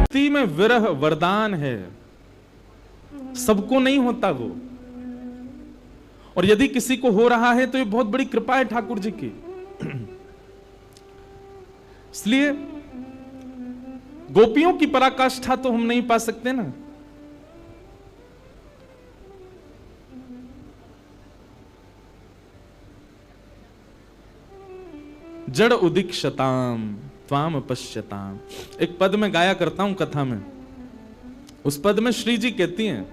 भक्ति में विरह वरदान है, सबको नहीं होता वो, और यदि किसी को हो रहा है तो ये बहुत बड़ी कृपा है ठाकुर जी की। इसलिए गोपियों की पराकाष्ठा तो हम नहीं पा सकते ना। जड़ उदीक्षताम त्वाम पश्यताम, एक पद में गाया करता हूं कथा में। उस पद में श्री जी कहती हैं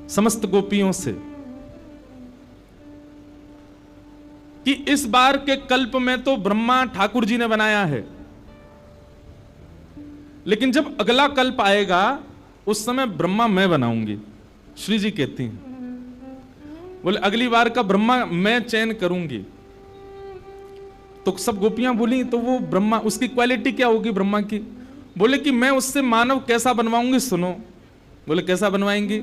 समस्त गोपियों से कि इस बार के कल्प में तो ब्रह्मा ठाकुर जी ने बनाया है, लेकिन जब अगला कल्प आएगा उस समय ब्रह्मा मैं बनाऊंगी। श्री जी कहती हैं, बोले अगली बार का ब्रह्मा मैं चयन करूंगी। तो सब गोपियां बोली तो वो ब्रह्मा, उसकी क्वालिटी क्या होगी ब्रह्मा की? बोले कि मैं उससे मानव कैसा बनवाऊंगी, सुनो। बोले कैसा बनवाएंगी?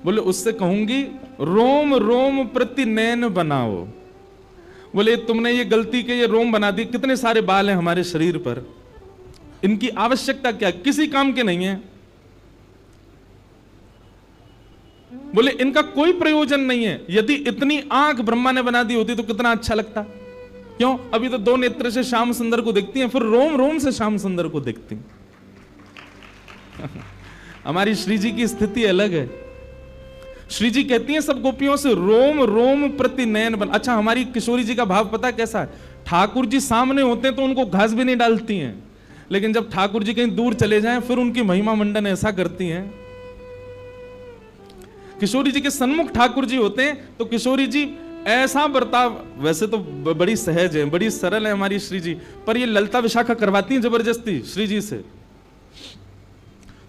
बोले उससे कहूंगी रोम रोम प्रति नैन बनाओ। बोले तुमने ये गलती के ये रोम बना दी, कितने सारे बाल हैं हमारे शरीर पर, इनकी आवश्यकता क्या, किसी काम के नहीं है। बोले इनका कोई प्रयोजन नहीं है, यदि इतनी आंख ब्रह्मा ने बना दी होती तो कितना अच्छा लगता। क्यों? अभी तो दो नेत्र से श्याम सुंदर को देखती हैं, फिर रोम रोम से श्याम सुंदर को देखती हैं। हमारी श्री जी की स्थिति अलग है। श्री जी कहती हैं सब गोपियों से रोम रोम प्रति नयन बन। अच्छा, हमारी किशोरी जी का भाव पता कैसा है? ठाकुर जी सामने होते हैं तो उनको घास भी नहीं डालती हैं, लेकिन जब ठाकुर जी कहीं दूर चले जाएं फिर उनकी महिमा मंडन ऐसा करती हैं। किशोरी जी के सन्मुख ठाकुर जी होते हैं तो किशोरी जी ऐसा बर्ताव, वैसे तो बड़ी सहज है, बड़ी सरल है हमारी श्री जी, पर ये ललता विशाखा करवाती हैं जबरदस्ती श्री जी से।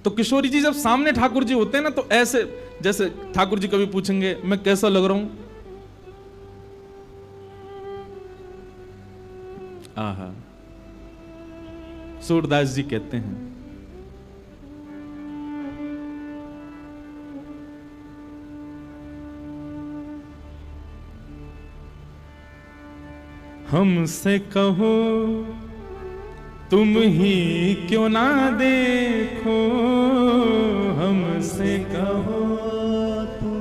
तो किशोरी जी जब सामने ठाकुर जी होते हैं ना तो ऐसे, जैसे ठाकुर जी कभी पूछेंगे मैं कैसा लग रहा हूं, आहा, सूरदास जी कहते हैं हमसे कहो तुम ही क्यों ना देखो, हमसे कहो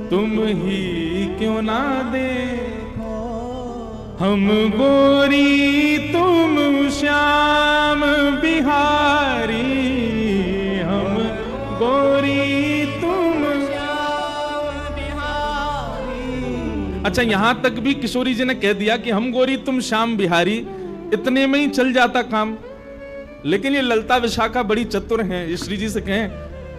तुम ही क्यों ना देखो, हम गोरी तुम श्याम बिहारी, हम गोरी तुम श्याम बिहारी। अच्छा, यहां तक भी किशोरी जी ने कह दिया कि हम गोरी तुम श्याम बिहारी, इतने में ही चल जाता काम। लेकिन ये ललता विशाखा बड़ी चतुर हैं, ये श्री जी से कहें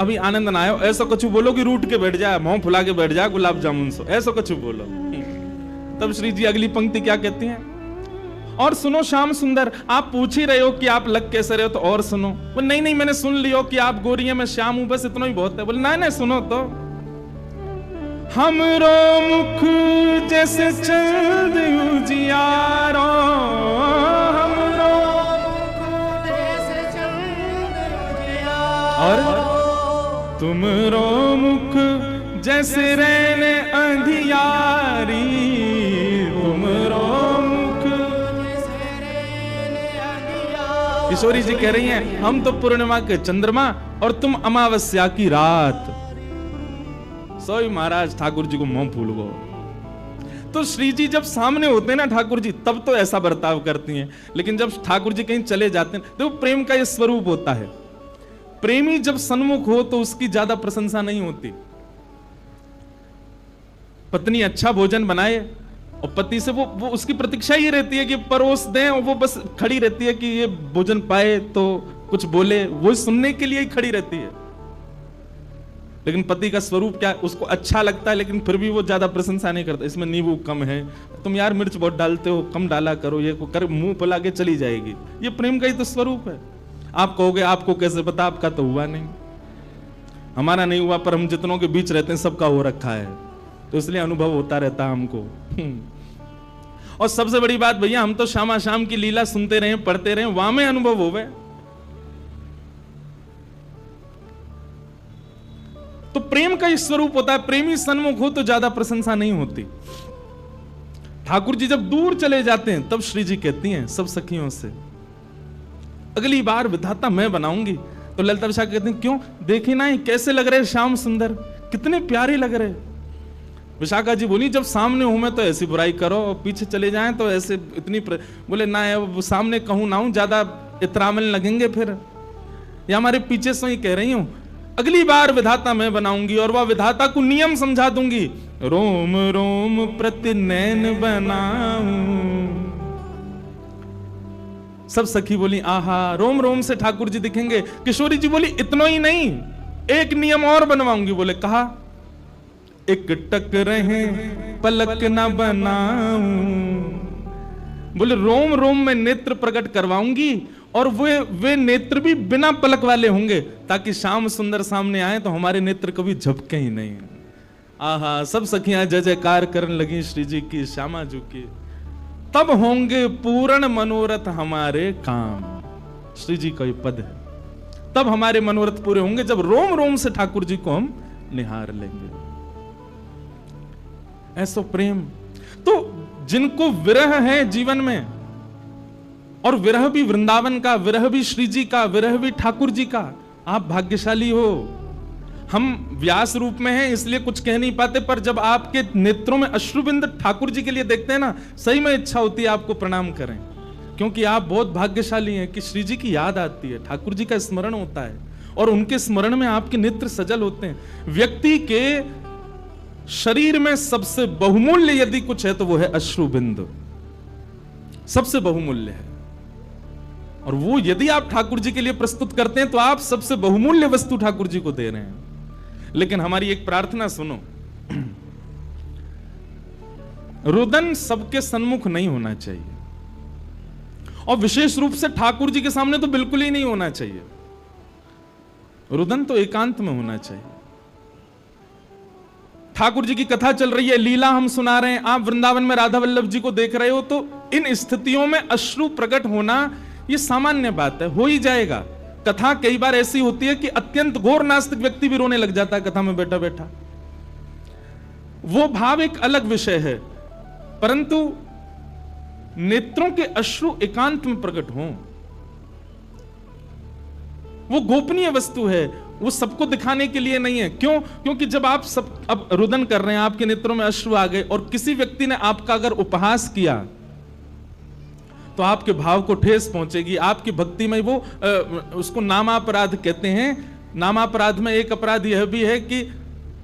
अभी आनंद ना आयो, ऐसा कुछ बोलो कि रूठ के बैठ जाए, मुंह फुला के बैठ जाए गुलाब जामुन से, ऐसा कुछ बोलो। तब श्री जी अगली पंक्ति क्या कहती हैं? और सुनो श्याम सुंदर, आप पूछ ही रहे हो कि आप लग कैसे रहे हो, तो और सुनो। बोले नहीं नहीं, मैंने सुन लियो कि आप गोरी हैं, मैं श्याम हूं, बस इतना ही बहुत है। बोले नहीं नहीं, सुनो तो। हमरो मुख जैसे चंद उजियारो, हमरो मुख जैसे चंद उजियारो, और तुमरो मुख जैसे रहने अंधियारी, तुमरो मुख जैसे रहने अंधियारी। किशोरी जी कह रही हैं हम तो पूर्णिमा के चंद्रमा और तुम अमावस्या की रात। सोई महाराज ठाकुर जी को मुंह फूल गो। तो श्री जी जब सामने होते हैं ना ठाकुर जी, तब तो ऐसा बर्ताव करती हैं, लेकिन जब ठाकुर जी कहीं चले जाते हैं तो प्रेम का ये स्वरूप होता है। प्रेमी जब सन्मुख हो तो उसकी ज्यादा प्रशंसा नहीं होती। पत्नी अच्छा भोजन बनाए और पति से वो उसकी प्रतीक्षा ये रहती है कि परोस दें, और वो बस खड़ी रहती है कि ये भोजन पाए तो कुछ बोले, वो सुनने के लिए ही खड़ी रहती है। लेकिन पति का स्वरूप क्या, उसको अच्छा लगता है लेकिन फिर भी वो ज्यादा प्रशंसा नहीं करता। इसमें नींबू कम है, तुम यार मिर्च बहुत डालते हो, कम डाला करो, ये कर मुंह फुला के चली जाएगी। ये प्रेम का ही तो स्वरूप है। आप कहोगे आपको कैसे पता, आपका तो हुआ नहीं, हमारा नहीं हुआ, पर हम जितनों के बीच रहते हैं सबका हो रखा है, तो इसलिए अनुभव होता रहता है हमको। और सबसे बड़ी बात भैया, हम तो शामा शाम की लीला सुनते रहे, पढ़ते रहे, वहां में अनुभव हो गए। तो प्रेम का स्वरूप होता है, प्रेमी सन्मुख हो तो ज्यादा प्रशंसा नहीं होती। ठाकुर जी जब दूर चले जाते हैं तब श्री जी कहती हैं सब सखियों से, अगली बार विधाता मैं बनाऊंगी। तो ललिता विशाखा कहती हैं क्यों, देखी ना कैसे लग रहे श्याम सुंदर, कितने प्यारे लग रहे। विशाखा जी बोली जब सामने हूं मैं तो ऐसी बुराई करो और पीछे चले जाएं तो ऐसे इतनी बोले ना सामने कहूं ना हूं, ज्यादा इतरामल लगेंगे फिर, या हमारे पीछे से ही कह रही हूं अगली बार विधाता मैं बनाऊंगी और वह विधाता को नियम समझा दूंगी। रोम रोम प्रति नैन बनाऊं। सब सखी बोली आहा, रोम रोम से ठाकुर जी दिखेंगे। किशोरी जी बोली इतना ही नहीं, एक नियम और बनवाऊंगी। बोले कहा, एक टक रहे पलक न बनाऊं। बोले रोम रोम में नेत्र प्रकट करवाऊंगी और वे नेत्र भी बिना पलक वाले होंगे, ताकि श्याम सुंदर सामने आए तो हमारे नेत्र कभी झपके ही नहीं। आहा, सब सखियां जय जयकार करने लगी श्री जी की, श्यामा जी की। तब होंगे पूर्ण मनोरथ हमारे काम। श्री जी का ये पद है, तब हमारे मनोरथ पूरे होंगे जब रोम रोम से ठाकुर जी को हम निहार लेंगे। ऐसा प्रेम तो जिनको विरह है जीवन में, और विरह भी वृंदावन का, विरह भी श्री जी का, विरह भी ठाकुर जी का, आप भाग्यशाली हो। हम व्यास रूप में हैं इसलिए कुछ कह नहीं पाते, पर जब आपके नेत्रों में अश्रुबिंद ठाकुर जी के लिए देखते हैं ना, सही में इच्छा होती है आपको प्रणाम करें, क्योंकि आप बहुत भाग्यशाली हैं कि श्री जी की याद आती है, ठाकुर जी का स्मरण होता है और उनके स्मरण में आपके नेत्र सजल होते हैं। व्यक्ति के शरीर में सबसे बहुमूल्य यदि कुछ है तो वो है अश्रुबिंद, सबसे बहुमूल्य है। और वो यदि आप ठाकुर जी के लिए प्रस्तुत करते हैं तो आप सबसे बहुमूल्य वस्तु ठाकुर जी को दे रहे हैं। लेकिन हमारी एक प्रार्थना सुनो, रुदन सबके सन्मुख नहीं होना चाहिए, और विशेष रूप से ठाकुर जी के सामने तो बिल्कुल ही नहीं होना चाहिए। रुदन तो एकांत में होना चाहिए। ठाकुर जी की कथा चल रही है, लीला हम सुना रहे हैं, आप वृंदावन में राधा वल्लभ जी को देख रहे हो, तो इन स्थितियों में अश्रु प्रकट होना ये सामान्य बात है, हो ही जाएगा। कथा कई बार ऐसी होती है कि अत्यंत घोर नास्तिक व्यक्ति भी रोने लग जाता है कथा में बैठा बैठा। वो भाव एक अलग विषय है, परंतु नेत्रों के अश्रु एकांत में प्रकट हों, वो गोपनीय वस्तु है, वो सबको दिखाने के लिए नहीं है। क्यों? क्योंकि जब आप सब अब रुदन कर रहे हैं, आपके नेत्रों में अश्रु आ गए, और किसी व्यक्ति ने आपका अगर उपहास किया तो आपके भाव को ठेस पहुंचेगी, आपकी भक्ति में वो उसको नामापराध कहते हैं। नामापराध में एक अपराध यह भी है कि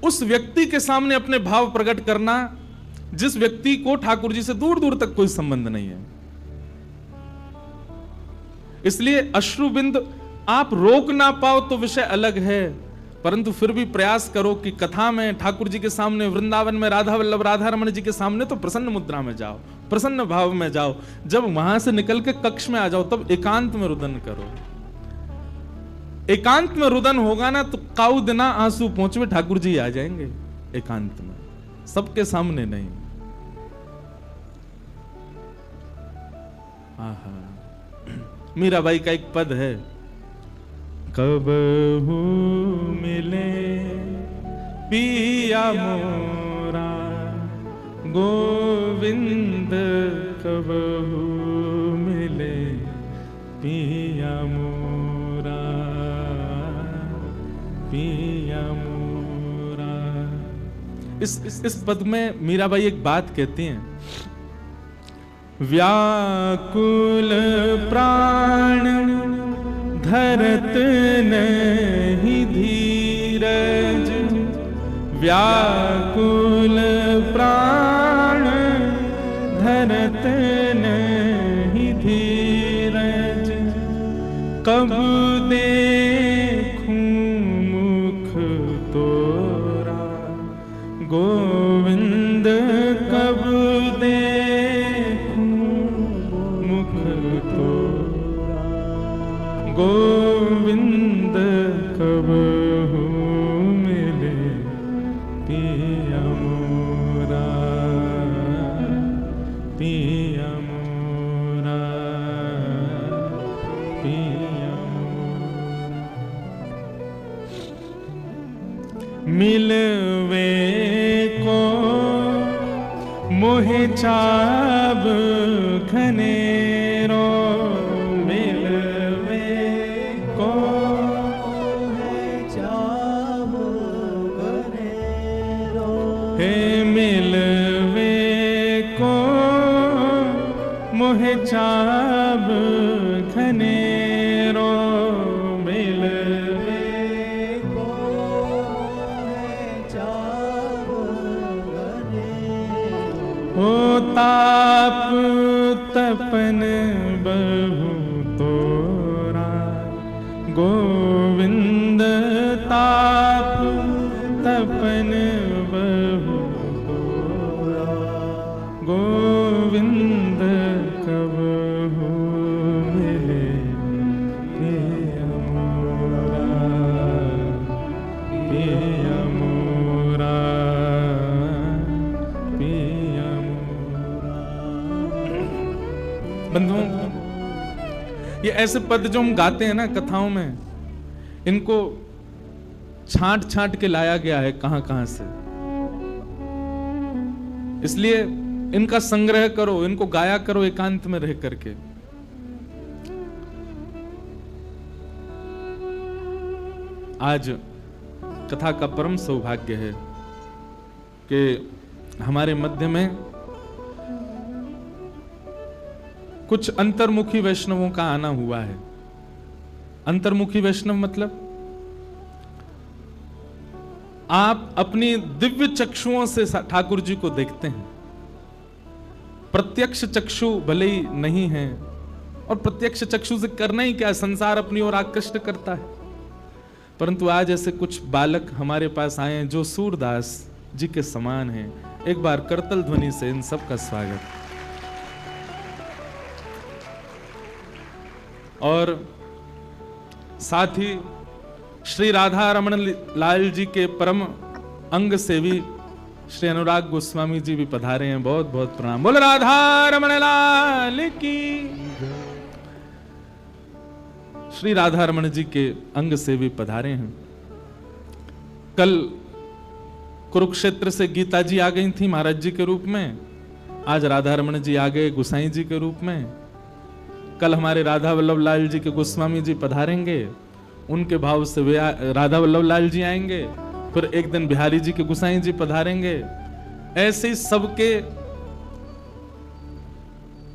उस व्यक्ति के सामने अपने भाव प्रकट करना जिस व्यक्ति को ठाकुर जी से दूर दूर तक कोई संबंध नहीं है। इसलिए अश्रुबिंद आप रोक ना पाओ तो विषय अलग है, परंतु फिर भी प्रयास करो कि कथा में ठाकुर जी के सामने, वृंदावन में राधा वल्लभ राधा रमण जी के सामने तो प्रसन्न मुद्रा में जाओ, प्रसन्न भाव में जाओ। जब वहां से निकल के कक्ष में आ जाओ तब एकांत में रुदन करो। एकांत में रुदन होगा ना तो काऊ दिना आंसू पहुंचवे ठाकुर जी आ जाएंगे एकांत में, सबके सामने नहीं। आहा, मीराबाई का एक पद है, कब हूँ मिले पिया मोरा गोविंद, कब हूँ मिले पिया मोरा, पिया मोरा। इस पद में मीराबाई एक बात कहती हैं, व्याकुल प्राण धरत नहीं धीरज, व्याकुल प्राण धरत नहीं धीरज, कब देखूं मुख तोरा गोविंद, कब देखूं मुख तोरा गोविंद, कब हूँ मिले पिया मोरा, पिया मोरा, पिया मोरा। मिलवे को मोहे चाब खनेरो मिलवे को, चाब खनेरो हे मिलवे को मोहे चाब खनेरो मिलवे को चाब खनेरो। ओ ताप तपन बहु तोरा गोविंद, ताप तपन बहु तोरा गोविंद, कबहु मिले प्रिय मोरा, प्रिय मोरा, प्रिय मोरा। बंधुओं, ये ऐसे पद जो हम गाते हैं ना कथाओं में, इनको छांट छांट के लाया गया है कहां कहां से। इसलिए इनका संग्रह करो, इनको गाया करो एकांत में रह करके। आज कथा का परम सौभाग्य है कि हमारे मध्य में कुछ अंतर्मुखी वैष्णवों का आना हुआ है। अंतर्मुखी वैष्णव मतलब आप अपनी दिव्य चक्षुओं से ठाकुर जी को देखते हैं। प्रत्यक्ष चक्षु भले ही नहीं है, और प्रत्यक्ष चक्षु से करना ही क्या, संसार अपनी ओर आकृष्ट करता है। परंतु आज ऐसे कुछ बालक हमारे पास आए हैं जो सूरदास जी के समान हैं। एक बार करतल ध्वनि से इन सब का स्वागत। और साथ ही श्री राधा रमण लाल जी के परम अंग सेवी श्री अनुराग गोस्वामी जी भी पधारे हैं। बहुत बहुत प्रणाम। बोल राधा रमण लाल की। श्री राधा रमण जी के अंग सेवी पधारे हैं। कल कुरुक्षेत्र से गीता जी आ गई थी महाराज जी के रूप में, आज राधा रमण जी आ गए गुसाई जी के रूप में। कल हमारे राधा वल्लभ लाल जी के गोस्वामी जी पधारेंगे, उनके भाव से वे राधा वल्लभ लाल जी आएंगे। फिर एक दिन बिहारी जी के गुसाई जी पधारेंगे। ऐसे ही सबके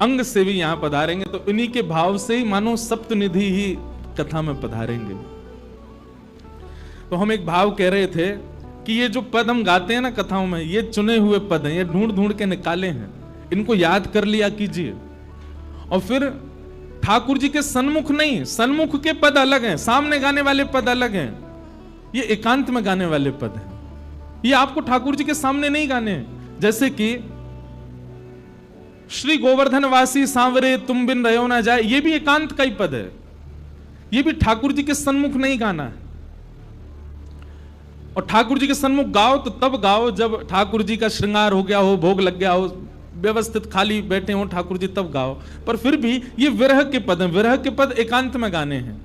अंग से भी यहां पधारेंगे, तो इन्हीं के भाव से ही मानो सप्तनिधि ही कथा में पधारेंगे। तो हम एक भाव कह रहे थे कि ये जो पद हम गाते हैं ना कथाओं में, ये चुने हुए पद हैं, ये ढूंढ ढूंढ के निकाले हैं। इनको याद कर लिया कीजिए, और फिर ठाकुर जी के सन्मुख नहीं, सन्मुख के पद अलग हैं, सामने गाने वाले पद अलग हैं, ये एकांत में गाने वाले पद हैं। ये आपको ठाकुर जी के सामने नहीं गाने हैं। जैसे कि श्री गोवर्धन वासी सांवरे तुम बिन रहो ना जाए, ये भी एकांत का ही पद है, ये भी ठाकुर जी के सन्मुख नहीं गाना है। और ठाकुर जी के सन्मुख गाओ तो तब गाओ जब ठाकुर जी का श्रृंगार हो गया हो, भोग लग गया हो, व्यवस्थित खाली बैठे हो ठाकुर जी, तब गाओ। पर फिर भी ये विरह के पद हैं, विरह के पद एकांत में गाने हैं।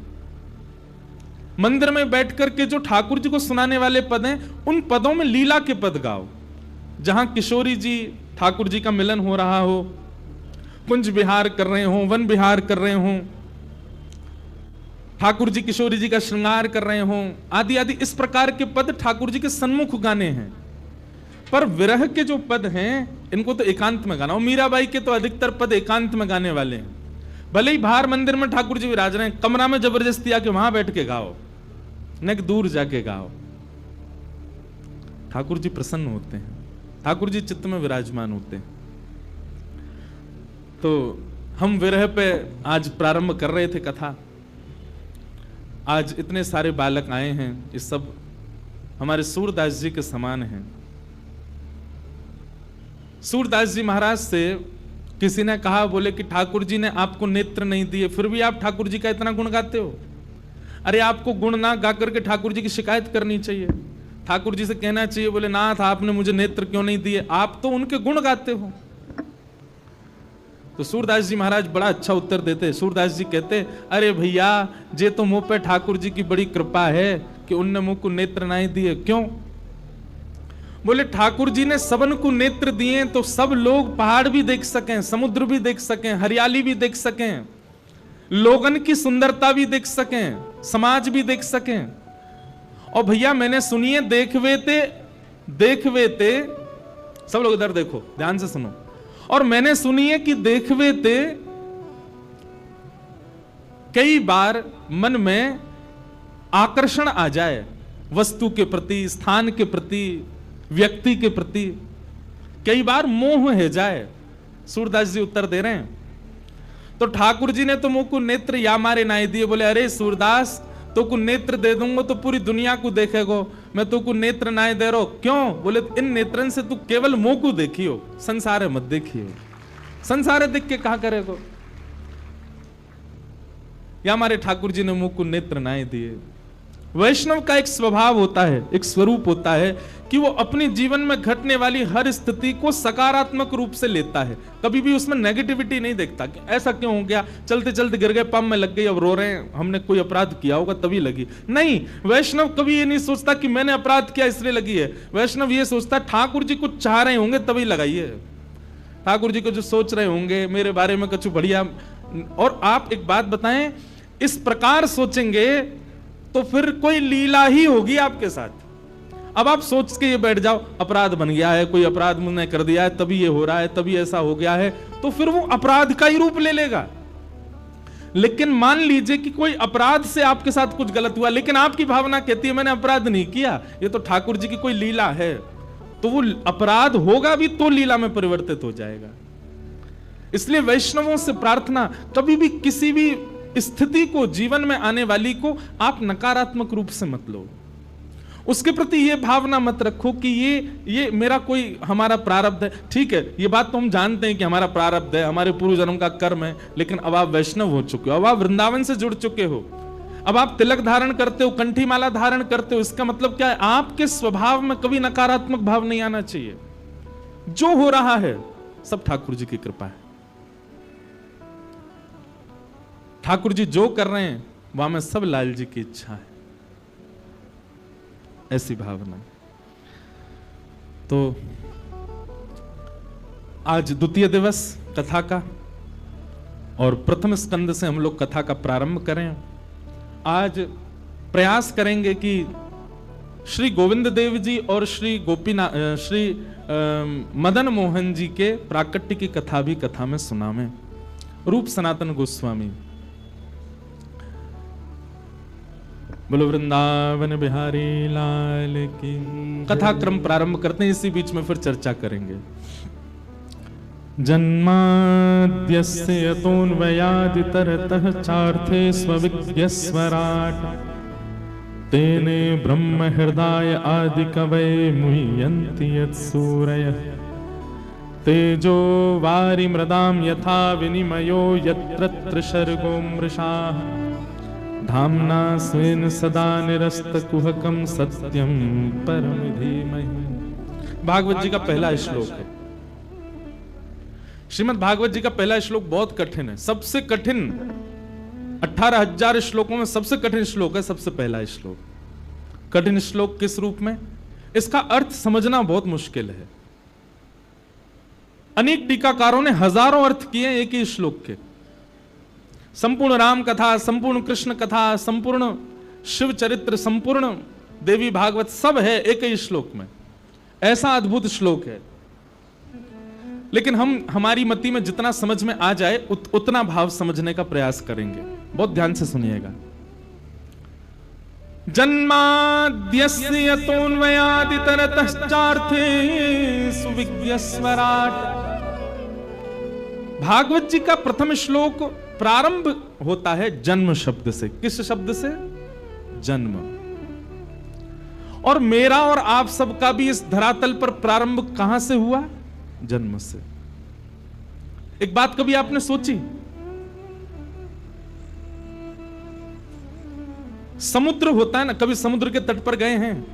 मंदिर में बैठ करके जो ठाकुर जी को सुनाने वाले पद हैं, उन पदों में लीला के पद गाओ। जहां किशोरी जी ठाकुर जी का मिलन हो रहा हो, कुंज विहार कर रहे हो, वन विहार कर रहे हो, ठाकुर जी किशोरी जी का श्रृंगार कर रहे हो, आदि आदि इस प्रकार के पद ठाकुर जी के सन्मुख गाने हैं। पर विरह के जो पद हैं इनको तो एकांत में गाना। और मीराबाई के तो अधिकतर पद एकांत में गाने वाले हैं। भले ही बाहर मंदिर में ठाकुर जी विराज रहे हैं, कमरा में जबरदस्ती आके वहां बैठ के गाओ, न कि दूर जाके गाओ। ठाकुर जी प्रसन्न होते हैं, ठाकुर जी चित्त में विराजमान होते हैं। तो हम विरह पे आज प्रारंभ कर रहे थे कथा। आज इतने सारे बालक आए हैं, ये सब हमारे सूरदास जी के समान हैं। सूरदास जी महाराज से किसी ने कहा, बोले कि ठाकुर जी ने आपको नेत्र नहीं दिए, फिर भी आप ठाकुर जी का इतना गुण गाते हो। अरे आपको गुण ना गा करके ठाकुर जी की शिकायत करनी चाहिए, ठाकुर जी से कहना चाहिए, बोले नाथ आपने मुझे नेत्र क्यों नहीं दिए, आप तो उनके गुण गाते हो। तो सूरदास जी महाराज बड़ा अच्छा उत्तर देते। सूरदास जी कहते, अरे भैया जे तो मुंह पे ठाकुर जी की बड़ी कृपा है कि उनने मुंह को नेत्र नहीं दिए। क्यों? बोले ठाकुर जी ने सबन को नेत्र दिए तो सब लोग पहाड़ भी देख सकें, समुद्र भी देख सकें, हरियाली भी देख सकें, लोगन की सुंदरता भी देख सकें, समाज भी देख सकें। और भैया मैंने सुनिए, देखवे ते सब लोग इधर देखो, ध्यान से सुनो। और मैंने सुनिए कि देखवे ते कई बार मन में आकर्षण आ जाए, वस्तु के प्रति, स्थान के प्रति, व्यक्ति के प्रति, कई बार मोह है जाए। सूरदास जी उत्तर दे रहे हैं। तो ठाकुर जी ने तो मुंह को नेत्र या मारे नाई दिए। बोले अरे सूरदास, तो को नेत्र दे दूंगा तो पूरी दुनिया को देखेगो, मैं तो को नेत्र नाय दे रहा हूं। क्यों? बोले इन नेत्रन से तू केवल मुंह को देखियो, संसार मत देखियो। संसार देख के कहा करेगो? या हमारे ठाकुर जी ने मुंह को नेत्र नाय दिए। वैष्णव का एक स्वभाव होता है, एक स्वरूप होता है कि वो अपने जीवन में घटने वाली हर स्थिति को सकारात्मक रूप से लेता है। कभी भी उसमें नेगेटिविटी नहीं देखता कि ऐसा क्यों हो गया, चलते चलते गिर गए, पंप में लग गई, अब रो रहे हैं, हमने कोई अपराध किया होगा तभी लगी। नहीं, वैष्णव कभी ये नहीं सोचता कि मैंने अपराध किया इसलिए लगी है। वैष्णव ये सोचता ठाकुर जी कुछ चाह रहे होंगे तभी लगाई है। ठाकुर जी को जो सोच रहे होंगे मेरे बारे में कुछ बढ़िया। और आप एक बात बताएं, इस प्रकार सोचेंगे तो फिर कोई लीला ही होगी आपके साथ। अब आप सोच के ये बैठ जाओ, अपराध बन गया है, कोई अपराध मुझने कर दिया है तभी ये हो रहा है, तभी ऐसा हो गया है, तो फिर वो अपराध का ही रूप ले लेगा। लेकिन मान लीजिए कि कोई अपराध से आपके साथ कुछ गलत हुआ, लेकिन आपकी भावना कहती है मैंने अपराध नहीं किया, ये तो ठाकुर जी की कोई लीला है, तो वो अपराध होगा भी तो लीला में परिवर्तित हो जाएगा। इसलिए वैष्णवों से प्रार्थना, कभी भी किसी भी स्थिति को, जीवन में आने वाली को आप नकारात्मक रूप से मत लो। उसके प्रति ये भावना मत रखो कि ये मेरा कोई, हमारा प्रारब्ध है। ठीक है, ये बात तो हम जानते हैं कि हमारा प्रारब्ध है, हमारे पूर्व जन्म का कर्म है, लेकिन अब आप वैष्णव हो चुके हो, अब आप वृंदावन से जुड़ चुके हो, अब आप तिलक धारण करते हो, कंठी माला धारण करते हो। इसका मतलब क्या है? आपके स्वभाव में कभी नकारात्मक भाव नहीं आना चाहिए। जो हो रहा है सब ठाकुर जी की कृपा है। ठाकुर जी जो कर रहे हैं वहां में सब लाल जी की इच्छा है, ऐसी भावना। तो आज द्वितीय दिवस कथा का, और प्रथम स्कंद से हम लोग कथा का प्रारंभ करें। आज प्रयास करेंगे कि श्री गोविंद देव जी और श्री मदन मोहन जी के प्राकट्य की कथा भी कथा में सुनावें। रूप सनातन गोस्वामी। बोलो वृंदावन बिहारी लाल की। कथा क्रम प्रारंभ करते हैं, इसी बीच में फिर चर्चा करेंगे। जन्माद्यस्य यतोऽन्वयादितरतः चार्थे स्वविज्ञस्वराट् तेने ब्रह्म हृदय आदि कवये मुह्यन्ति यत्सूरयः तेजो वारि मृदां यथा विनिमयो यत्र सर्गो मृषाः धाम्ना स्वेन सदा निरस्तकुहकं सत्यं परम धीमहि। भागवत जी का पहला श्लोक है। श्रीमद् भागवत जी का पहला श्लोक बहुत कठिन है, सबसे कठिन 18,000 श्लोकों में सबसे कठिन श्लोक है, सबसे पहला श्लोक। कठिन श्लोक किस रूप में? इसका अर्थ समझना बहुत मुश्किल है। अनेक टीकाकारों ने हजारों अर्थ किए एक ही श्लोक के। संपूर्ण राम कथा, संपूर्ण कृष्ण कथा, संपूर्ण शिव चरित्र, संपूर्ण देवी भागवत सब है एक ही श्लोक में। ऐसा अद्भुत श्लोक है। लेकिन हम हमारी मति में जितना समझ में आ जाए उतना भाव समझने का प्रयास करेंगे। बहुत ध्यान से सुनिएगा। जन्माद्यस्य यतोऽन्वयादितरतश्चार्थे सुविज्ञस्वराट्। भागवत जी का प्रथम श्लोक प्रारंभ होता है जन्म शब्द से। किस शब्द से? जन्म। और मेरा और आप सबका भी इस धरातल पर प्रारंभ कहां से हुआ? जन्म से। एक बात कभी आपने सोची? समुद्र होता है ना, कभी समुद्र के तट पर गए हैं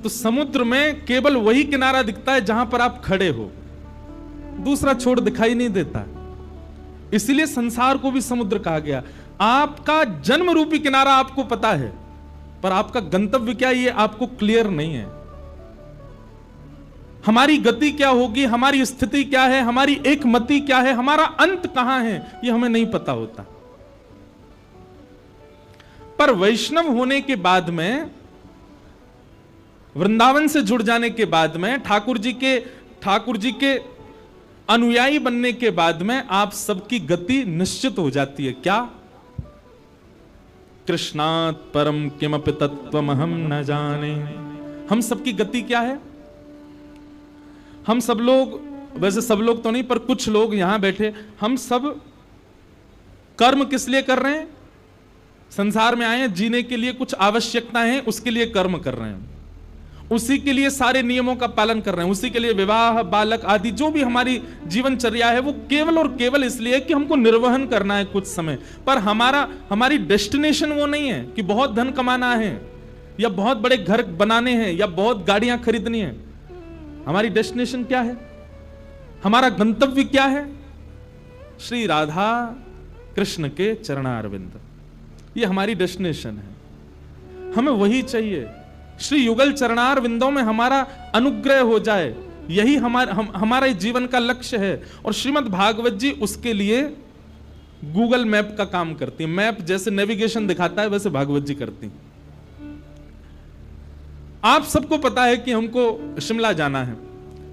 तो समुद्र में केवल वही किनारा दिखता है जहां पर आप खड़े हो, दूसरा छोर दिखाई नहीं देता। इसीलिए संसार को भी समुद्र कहा गया। आपका जन्म रूपी किनारा आपको पता है, पर आपका गंतव्य क्या है ये आपको क्लियर नहीं है। हमारी गति क्या होगी, हमारी स्थिति क्या है, हमारी एकमति क्या है, हमारा अंत कहां है, यह हमें नहीं पता होता। पर वैष्णव होने के बाद में, वृंदावन से जुड़ जाने के बाद में, ठाकुर जी के अनुयायी बनने के बाद में आप सबकी गति निश्चित हो जाती है। क्या? कृष्णात् परम किमपि तत्त्वमहं न जाने। हम सबकी गति क्या है? हम सब लोग, वैसे सब लोग तो नहीं, पर कुछ लोग यहां बैठे, हम सब कर्म किस लिए कर रहे हैं? संसार में आए हैं जीने के लिए, कुछ आवश्यकताएं हैं, उसके लिए कर्म कर रहे हैं, उसी के लिए सारे नियमों का पालन कर रहे हैं, उसी के लिए विवाह, बालक आदि जो भी हमारी जीवनचर्या है वो केवल और केवल इसलिए कि हमको निर्वहन करना है कुछ समय। पर हमारी डेस्टिनेशन वो नहीं है कि बहुत धन कमाना है या बहुत बड़े घर बनाने हैं या बहुत गाड़ियां खरीदनी है। हमारी डेस्टिनेशन क्या है? हमारा गंतव्य क्या है? श्री राधा कृष्ण के चरणारविंद, ये हमारी डेस्टिनेशन है। हमें वही चाहिए। श्री युगल चरणार विंदों में हमारा अनुग्रह हो जाए, यही हमारा जीवन का लक्ष्य है। और श्रीमद् भागवत जी उसके लिए गूगल मैप का काम करती है। मैप जैसे नेविगेशन दिखाता है वैसे भागवत जी करती। आप सबको पता है कि हमको शिमला जाना है,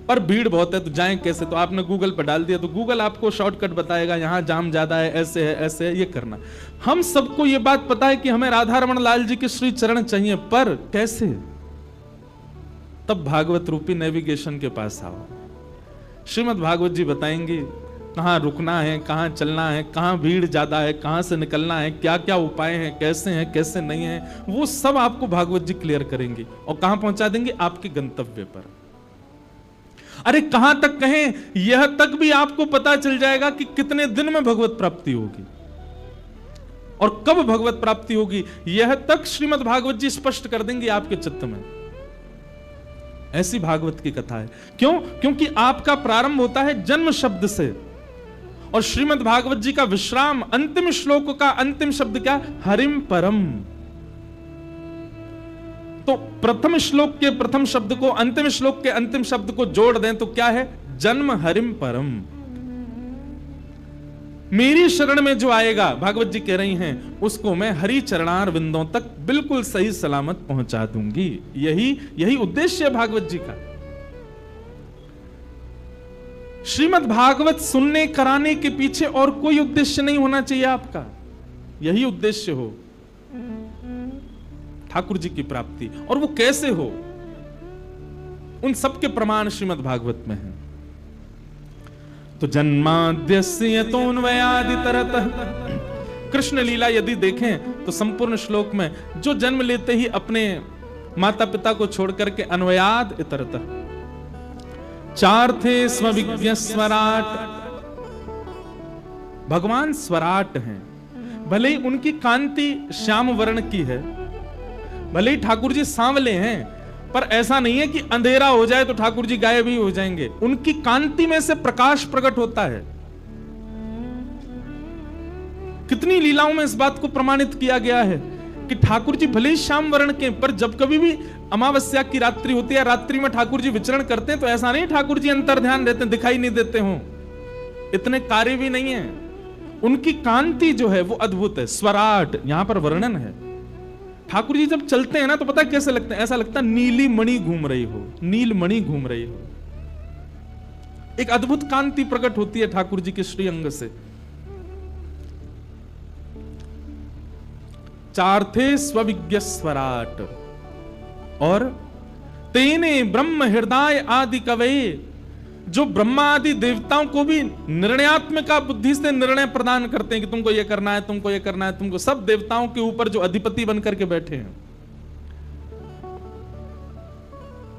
पर भीड़ बहुत है तो जाएं कैसे? तो आपने गूगल पर डाल दिया तो गूगल आपको शॉर्टकट बताएगा, यहां जाम ज्यादा है, ऐसे है, ऐसे है, ये करना। हम सबको ये बात पता है कि हमें राधा रमण लाल जी के श्री चरण चाहिए, पर कैसे? तब भागवत रूपी नेविगेशन के पास आओ। श्रीमद् भागवत जी बताएंगे कहां रुकना है, कहां चलना है, कहां भीड़ ज्यादा है, कहां से निकलना है, क्या क्या उपाय हैं, कैसे नहीं है, वो सब आपको भागवत जी क्लियर करेंगे और कहां पहुंचा देंगे? आपके गंतव्य पर। अरे कहां तक कहें, यह तक भी आपको पता चल जाएगा कि कितने दिन में भगवत प्राप्ति होगी और कब भगवत प्राप्ति होगी, यह तक श्रीमद् भागवत जी स्पष्ट कर देंगे आपके चित्त में। ऐसी भागवत की कथा है। क्यों? क्योंकि आपका प्रारंभ होता है जन्म शब्द से, और श्रीमद् भागवत जी का विश्राम, अंतिम श्लोक का अंतिम शब्द क्या? हरिम परम। तो प्रथम श्लोक के प्रथम शब्द को अंतिम श्लोक के अंतिम शब्द को जोड़ दें तो क्या है? जन्म हरिम परम। मेरी शरण में जो आएगा, भागवत जी कह रही हैं, उसको मैं हरि चरणार विंदों तक बिल्कुल सही सलामत पहुंचा दूंगी। यही उद्देश्य है भागवत जी का। श्रीमद् भागवत सुनने कराने के पीछे और कोई उद्देश्य नहीं होना चाहिए आपका, यही उद्देश्य हो, ठाकुर जी की प्राप्ति। और वो कैसे हो, उन सबके प्रमाण श्रीमद् भागवत में हैं। तो जन्माद्यस्य यतोऽन्वयादितरतः, कृष्ण लीला यदि देखें तो संपूर्ण श्लोक में जो जन्म लेते ही अपने माता पिता को छोड़कर के अन्वयाद इतरतः, चार थे स्वविज्ञ स्वराट, भगवान स्वराट हैं। भले ही उनकी कांति श्याम वर्ण की है, भले ही ठाकुर जी सांवले हैं, पर ऐसा नहीं है कि अंधेरा हो जाए तो ठाकुर जी गायब ही हो जाएंगे। उनकी कांति में से प्रकाश प्रकट होता है। कितनी लीलाओं में इस बात को प्रमाणित किया गया है कि ठाकुर जी भले ही श्याम वर्ण के, पर जब कभी भी अमावस्या की रात्रि होती है, रात्रि में ठाकुर जी विचरण करते हैं, तो ऐसा नहीं ठाकुर जी अंतर ध्यान रहते हैं, दिखाई नहीं देते हो, इतने कार्य भी नहीं है। उनकी कांति जो है वो अद्भुत है। स्वराट यहां पर वर्णन है। ठाकुर जी जब चलते हैं ना तो पता है कैसे लगते हैं? ऐसा लगता है नीली मणि घूम रही हो, नील मणि घूम रही हो। एक अद्भुत कांति प्रकट होती है ठाकुर जी के श्री अंग से। चार थे स्वविज्ञ स्वराट, और तेने ब्रह्म हृदय आदि कवये, जो ब्रह्मा आदि देवताओं को भी निर्णयात्मका बुद्धि से निर्णय प्रदान करते हैं कि तुमको ये करना है, तुमको ये करना है, तुमको, सब देवताओं के ऊपर जो अधिपति बनकर के बैठे हैं।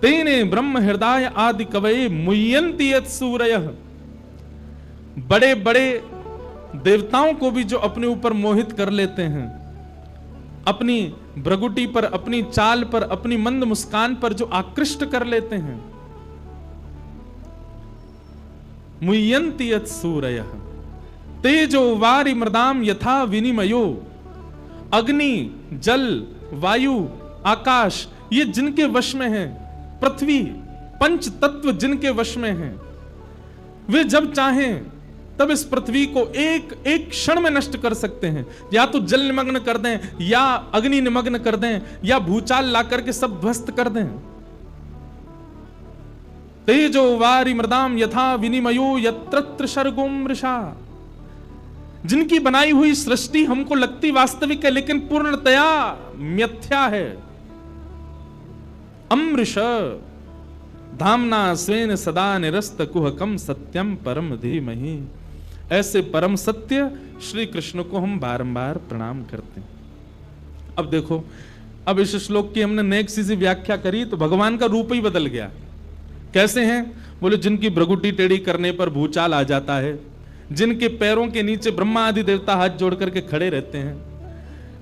तेने ब्रह्म हृदय आदि कवये मुह्यन्ति यत् सूरयः, बड़े बड़े देवताओं को भी जो अपने ऊपर मोहित कर लेते हैं, अपनी भ्रगुटी पर, अपनी चाल पर, अपनी मंद मुस्कान पर जो आकृष्ट कर लेते हैं। मुह्यन्ति यत् सूरयः तेजो वारि मृदाम यथा विनिमयो, अग्नि, जल, वायु, आकाश, ये जिनके वश में है, पृथ्वी, पंच तत्व जिनके वश में हैं, वे जब चाहें तब इस पृथ्वी को एक एक क्षण में नष्ट कर सकते हैं। या तो जल निमग्न कर दें, या अग्नि निमग्न कर दें, या भूचाल ला करके सब ध्वस्त कर दें। तेजो वारि मृदाम यथा विनिमयो यत्र सर्गो मृषा। जिनकी बनाई हुई सृष्टि हमको लगती वास्तविक है, लेकिन पूर्णतया मिथ्या है। अमृष धामना स्वेन सदा निरस्त कुहकम सत्यम परम धीमहि। ऐसे परम सत्य श्री कृष्ण को हम बारंबार प्रणाम करते हैं। अब देखो, अब इस श्लोक की हमने नेक सी व्याख्या करी तो भगवान का रूप ही बदल गया। कैसे हैं? बोले जिनकी भ्रगुटी टेढ़ी करने पर भूचाल आ जाता है, जिनके पैरों के नीचे ब्रह्मा आदि देवता हाथ जोड़ करके खड़े रहते हैं,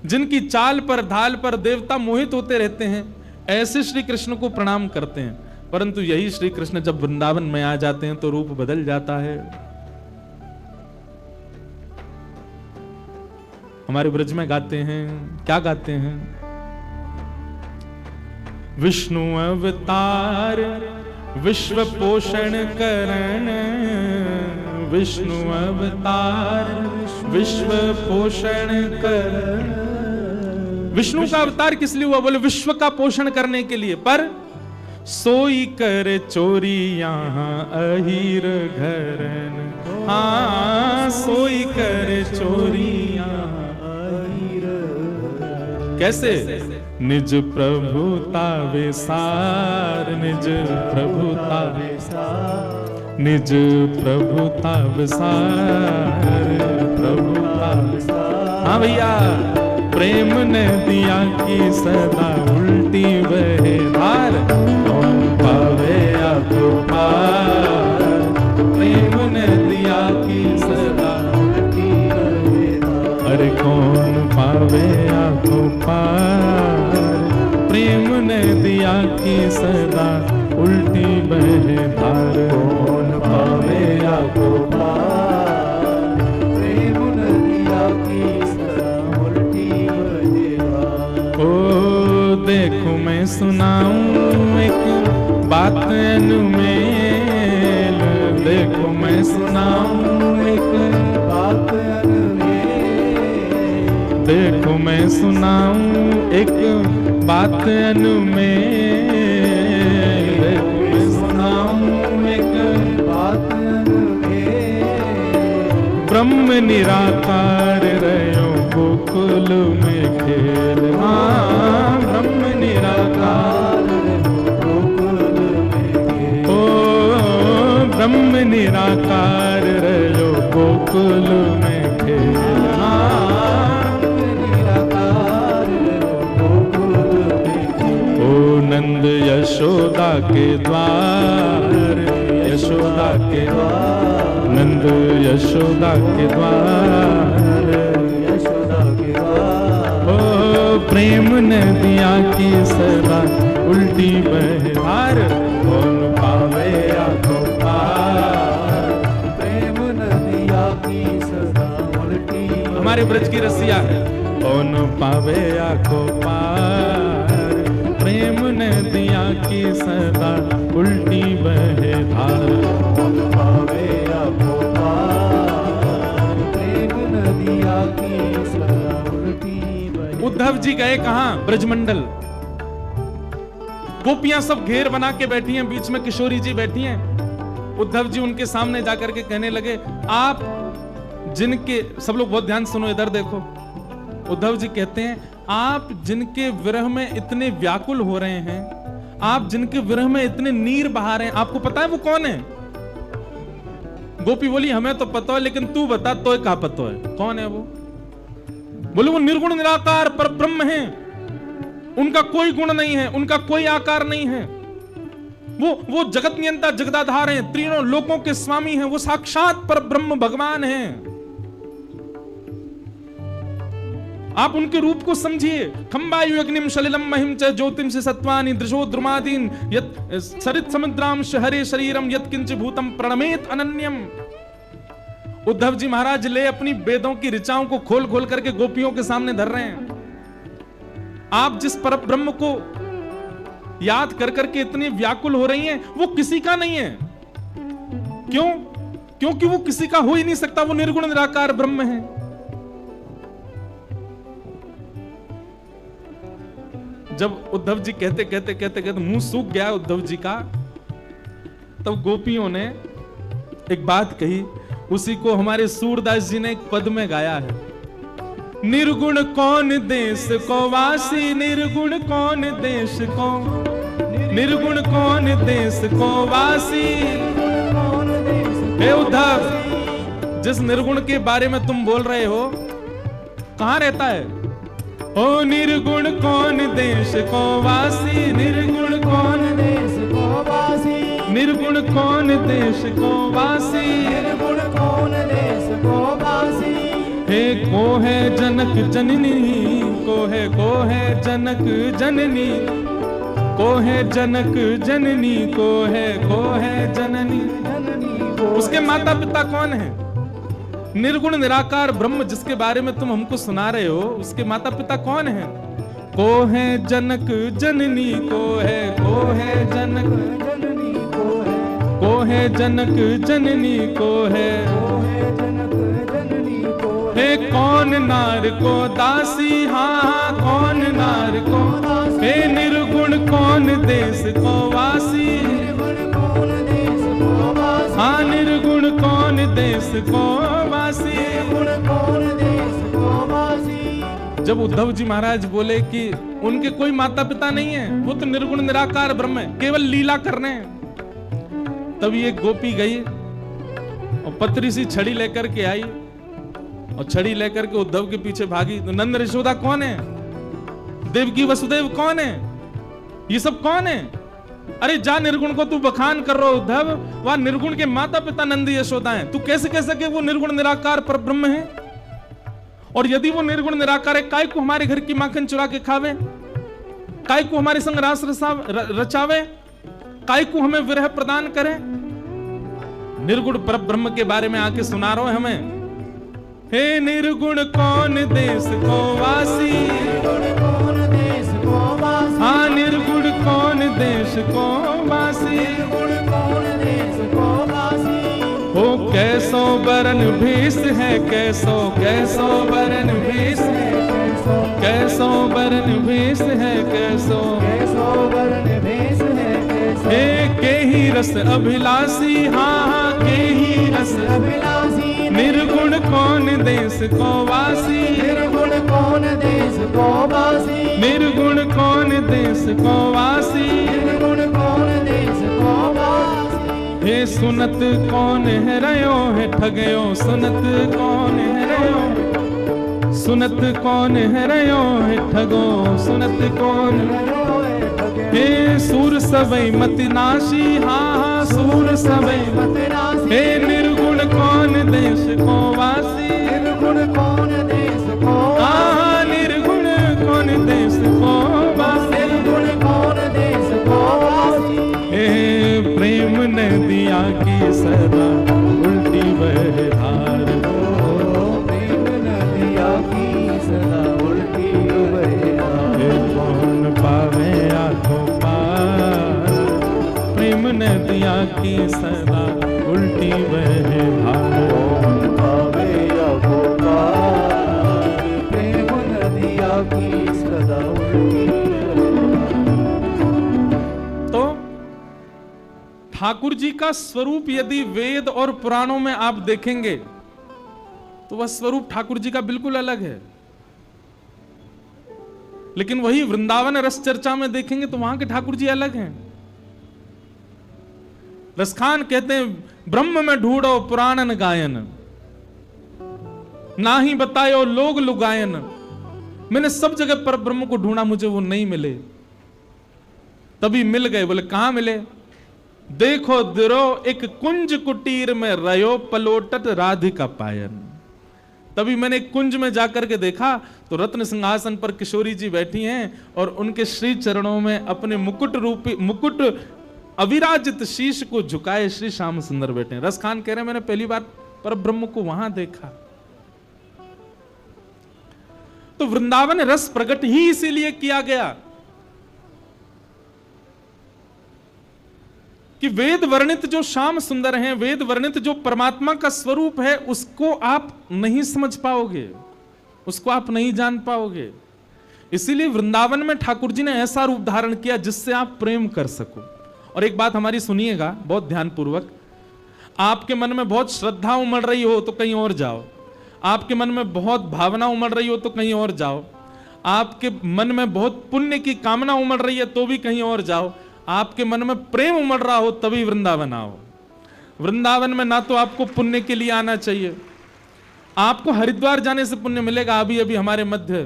जिनकी चाल पर ढाल पर देवता मोहित होते रहते हैं, ऐसे श्री कृष्ण को प्रणाम करते हैं। परंतु यही श्री कृष्ण जब वृंदावन में आ जाते हैं तो रूप बदल जाता है। हमारे ब्रज में गाते हैं, क्या गाते हैं? विष्णु अवतार विश्व पोषण करण, विष्णु अवतार विश्व पोषण करण। विष्णु का अवतार किस लिए हुआ? बोले विश्व का पोषण करने के लिए। पर सोई कर चोरी यहाँ अहीर घरन, हाँ सोई कर चोरी यहाँ अहीर। कैसे? निज प्रभुता विसार, निज प्रभुता विसार, निज प्रभुता विसार, प्रभुता विसार। हाँ भैया, प्रेम ने दिया कि सदा उल्टी बहे धार, कौन पावे आपको पार। प्रेम ने दिया कि सदा उल्टी बहे धार, अरे कौन पावे आपको पार। प्रेम ने दिया कि सदा उल्टी बहे धार, कौन पावे आपको पार। प्रेम ने दिया कि सदा उल्टी बहे धार। ओ देखो मैं सुनाऊं एक बात अनुमेल, देखो मैं सुनाऊं एक बात अनुमेल, देखो मैं सुनाऊं एक बात अनुमेल, देखो मैं सुनाऊं एक बात अनुमेल। ब्रह्म निराकार रहो गोकुल में खेल, हाँ ब्रह्म निराकार गोकुल में खेल। ओ ब्रह्म निराकार रहो गोकुल में खेल, हाँ निराकार गोकुल में खेल। ओ नंद यशोदा के द्वार, यशोदा के द्वार, नंद यशोदा के द्वार, यशोदा के द्वार। ओ प्रेम ने दिया कि सदा उल्टी बहे धार, कौन पावे आपको पार। प्रेम ने दिया कि सदा उल्टी। हमारे ब्रज की रसिया है, कौन पावे आपको पार। प्रेम ने दिया कि सदा उल्टी बहे धार, कौन पावे आपको पार। प्रेम ने दिया कि सदा उल्टी बहे। उद्धव जी गए कहां? ब्रजमंडल। गोपियां सब घेर बना के बैठी हैं, बीच में किशोरी जी बैठी हैं। उद्धव जी उनके सामने जाकर के कहने लगे, आप जिनके, सब लोग बहुत ध्यान सुनो, इधर देखो। उद्धव जी कहते हैं, आप जिनके विरह में इतने व्याकुल हो रहे हैं, आप जिनके विरह में इतने नीर बहा रहे हैं, आपको पता है वो कौन है? गोपी बोली, हमें तो पता है, लेकिन तू बता, तो कहां पता है कौन है वो? बोले, वो निर्गुण निराकार पर ब्रह्म है, उनका कोई गुण नहीं है, उनका कोई आकार नहीं है। वो जगत नियंता जगदाधार हैं, तीनों लोकों के स्वामी हैं, वो साक्षात पर ब्रह्म भगवान हैं। आप उनके रूप को समझिए। खंबायु अग्निम सलिलम महिम च ज्योतिम से सत्वानि दृशो द्रुमादीन यत सरित समुद्रांश हरे शरीरम यत किंच भूतम प्रणमेत अनन्यम। उद्धव जी महाराज ले अपनी वेदों की ऋचाओं को खोल खोल करके गोपियों के सामने धर रहे हैं। आप जिस पर ब्रह्म को याद कर करके इतनी व्याकुल हो रही हैं, वो किसी का नहीं है। क्यों? क्योंकि वो किसी का हो ही नहीं सकता, वो निर्गुण निराकार ब्रह्म है। जब उद्धव जी कहते कहते कहते कहते मुंह सूख गया उद्धव जी का, तब गोपियों ने एक बात कही, उसी को हमारे सूरदास जी ने एक पद में गाया है। निर्गुण कौन देश को वासी, निर्गुण कौन देश को, निर्गुण कौन देश को वासी। हे उद्धव, जिस निर्गुण के बारे में तुम बोल रहे हो, कहां रहता है? ओ निर्गुण कौन देश को वासी, निर्गुण कौन देश को वासी, निर्गुण कौन देश को वासी, निर्गुण कौन देश को वासी। हे को है जनक जननी, को है जनक जननी, को है जनक जननी, को है जननी। उसके माता पिता कौन है? निर्गुण निराकार ब्रह्म जिसके बारे में तुम हमको सुना रहे हो, उसके माता पिता कौन है? को है जनक जननी, को है जनक जननी, को है जनक जननी, को है जनक जननी, को है कौन नार को दासी, हाँ कौन नार को दासी। हे निर्गुण कौन देश को वासी, हाँ निर्गुण कौन देश को वासी, निर्गुण कौन देश को वासी। जब उद्धव जी महाराज बोले कि उनके कोई माता पिता नहीं है, वो तो निर्गुण निराकार ब्रह्म है, केवल लीला करने हैं, तभी एक गोपी गई और पतरी सी छड़ी लेकर के आई और छड़ी लेकर के उद्धव के पीछे भागी। तो नंद यशोदा कौन है? देवकी वसुदेव कौन है? ये सब कौन है? अरे जा, निर्गुण को तू बखान कर रहा उद्धव, वह निर्गुण के माता पिता नंद यशोदा हैं। तू कैसे कह सके वो निर्गुण निराकार पर ब्रह्म है? और यदि वो निर्गुण निराकार है, काय को हमारे घर की माखन चुरा के खावे, काय को हमारे संग रास रचावे, काय को हमें विरह प्रदान करे? निर्गुण पर ब्रह्म के बारे में आके सुना रहे हो हमें। हे निर्गुण कौन देश को वासी, हाँ निर्गुण कौन देश को वासी, हो कैसो बरन भेष है, कैसो कैसो बरन भेष है, कैसो बरन भेष है, कैसो कैसो बरन भेष है। हे के ही रस अभिलाषी, हाँ के ही रस अभिलाषी। निर्गुण कौन देश को वासी, निर्गुण कौन देश को वासी, निर्गुण कौन देश को वासी, निर्गुण कौन देश को वासी। हे सुनत कौन है रयो है ठगयो, सुनत कौन है रयो, सुनत कौन है रयो है ठगो, सुनत कौन हे सूर सबई मति नाशी, हाँ सूर सबई मति नाशी। हे निर्गुण कौन देश को वासी, निर्गुण कौन देश को, हाँ निर्गुण कौन देश को वासी, निर्गुण कौन देश को वासी। हे प्रेम नदिया की सदा उल्टी बह धार, प्रेम नदिया की सदा उल्टी बह धार। कौन पावे आँखों पार, प्रेम नदिया की सदा उल्टी बह धार। कौन पावे आँखों पार, प्रेम नदिया की सदा उल्टी बह धार। तो ठाकुर जी का स्वरूप यदि वेद और पुराणों में आप देखेंगे तो वह स्वरूप ठाकुर जी का बिल्कुल अलग है, लेकिन वही वृंदावन रस चर्चा में देखेंगे तो वहां के ठाकुर जी अलग हैं। रसखान कहते हैं ब्रह्म में ढूंढो पुराणन गायन, ना ही बतायो लोग लुगायन। मैंने सब जगह पर ब्रह्म को ढूंढा, मुझे वो नहीं मिले, तभी मिल गए। बोले कहां मिले? देखो दिरो एक कुंज कुटीर में रयो पलोटत राधिका पायन। तभी मैंने एक कुंज में जाकर के देखा तो रत्न सिंहासन पर किशोरी जी बैठी हैं और उनके श्री चरणों में अपने मुकुट रूपी मुकुट अविराजित शीश को झुकाए श्री श्याम सुंदर बैठे हैं। रसखान कह रहे हैं मैंने पहली बार पर ब्रह्म को वहां देखा। तो वृंदावन रस प्रकट ही इसीलिए किया गया कि वेद वर्णित जो श्याम सुंदर हैं, वेद वर्णित जो परमात्मा का स्वरूप है, उसको आप नहीं समझ पाओगे, उसको आप नहीं जान पाओगे। इसीलिए वृंदावन में ठाकुर जी ने ऐसा रूप धारण किया जिससे आप प्रेम कर सको। और एक बात हमारी सुनिएगा बहुत ध्यानपूर्वक, आपके मन में बहुत श्रद्धा उमड़ रही हो तो कहीं और जाओ, आपके मन में बहुत भावना उमड़ रही हो तो कहीं और जाओ, आपके मन में बहुत पुण्य की कामना उमड़ रही है तो भी कहीं और जाओ, आपके मन में प्रेम उमड़ रहा हो तभी वृंदावन आओ। वृंदावन में ना तो आपको पुण्य के लिए आना चाहिए, आपको हरिद्वार जाने से पुण्य मिलेगा। अभी अभी हमारे मध्य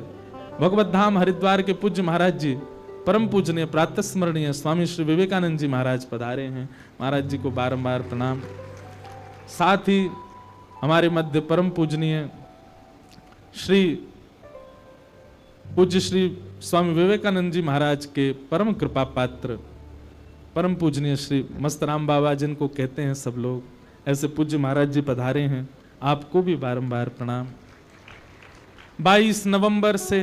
भगवत धाम हरिद्वार के पूज्य महाराज जी, परम पूजनीय प्रातः स्मरणीय स्वामी श्री विवेकानंद जी महाराज पधारे हैं। महाराज जी को बारंबार प्रणाम। साथ ही हमारे मध्य परम पूजनीय श्री पूज्य श्री स्वामी विवेकानंद जी महाराज के परम कृपा पात्र परम पूजनीय श्री मस्तराम बाबा जिनको कहते हैं सब लोग, ऐसे पूज्य महाराज जी पधारे हैं। आपको भी बारंबार प्रणाम। 22 नवंबर से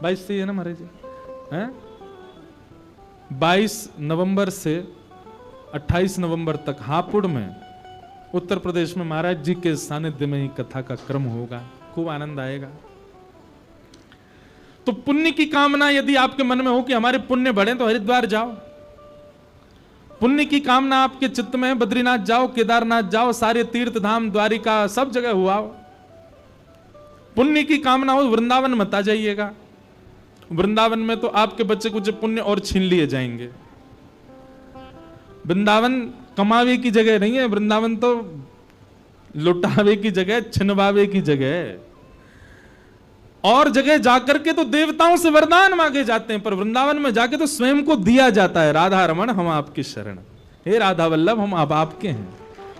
22 से है ना महाराज जी, हैं 22 नवंबर से 28 नवंबर तक हापुड़ में उत्तर प्रदेश में महाराज जी के सानिध्य में ही कथा का क्रम होगा। खूब आनंद आएगा। तो पुण्य की कामना यदि आपके मन में हो कि हमारे पुण्य बढ़े तो हरिद्वार जाओ। पुण्य की कामना आपके चित्त में है, बद्रीनाथ जाओ, केदारनाथ जाओ, सारे तीर्थ धाम द्वारिका सब जगह हुआ। पुण्य की कामना हो वृंदावन मत आ जाइएगा। वृंदावन में तो आपके बच्चे कुछ पुण्य और छीन लिए जाएंगे। वृंदावन कमावे की जगह नहीं है, वृंदावन तो लुटावे की जगह, छिनवावे की जगह है। और जगह जाकर के तो देवताओं से वरदान मांगे जाते हैं, पर वृंदावन में जाके तो स्वयं को दिया जाता है। राधा रमण हम आपकी शरण, हे राधा वल्लभ हम अब आपके हैं।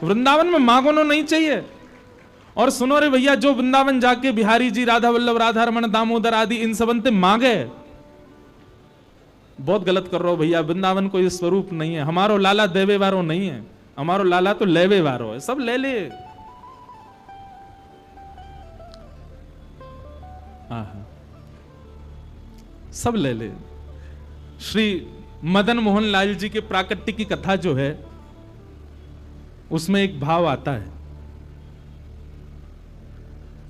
वृंदावन में मांगो नहीं चाहिए। और सुनो रे भैया, जो वृंदावन जाके बिहारी जी, राधा वल्लभ, राधा रमण, दामोदर आदि इन सबंते मांगे, बहुत गलत कर रहे हो भैया। वृंदावन कोई स्वरूप नहीं है। हमारो लाला देवे वारो नहीं है, हमारो लाला तो लेवे वारो है। सब ले ले। सब ले ले। श्री मदन मोहन लाल जी के प्राकट्य की कथा जो है उसमें एक भाव आता है।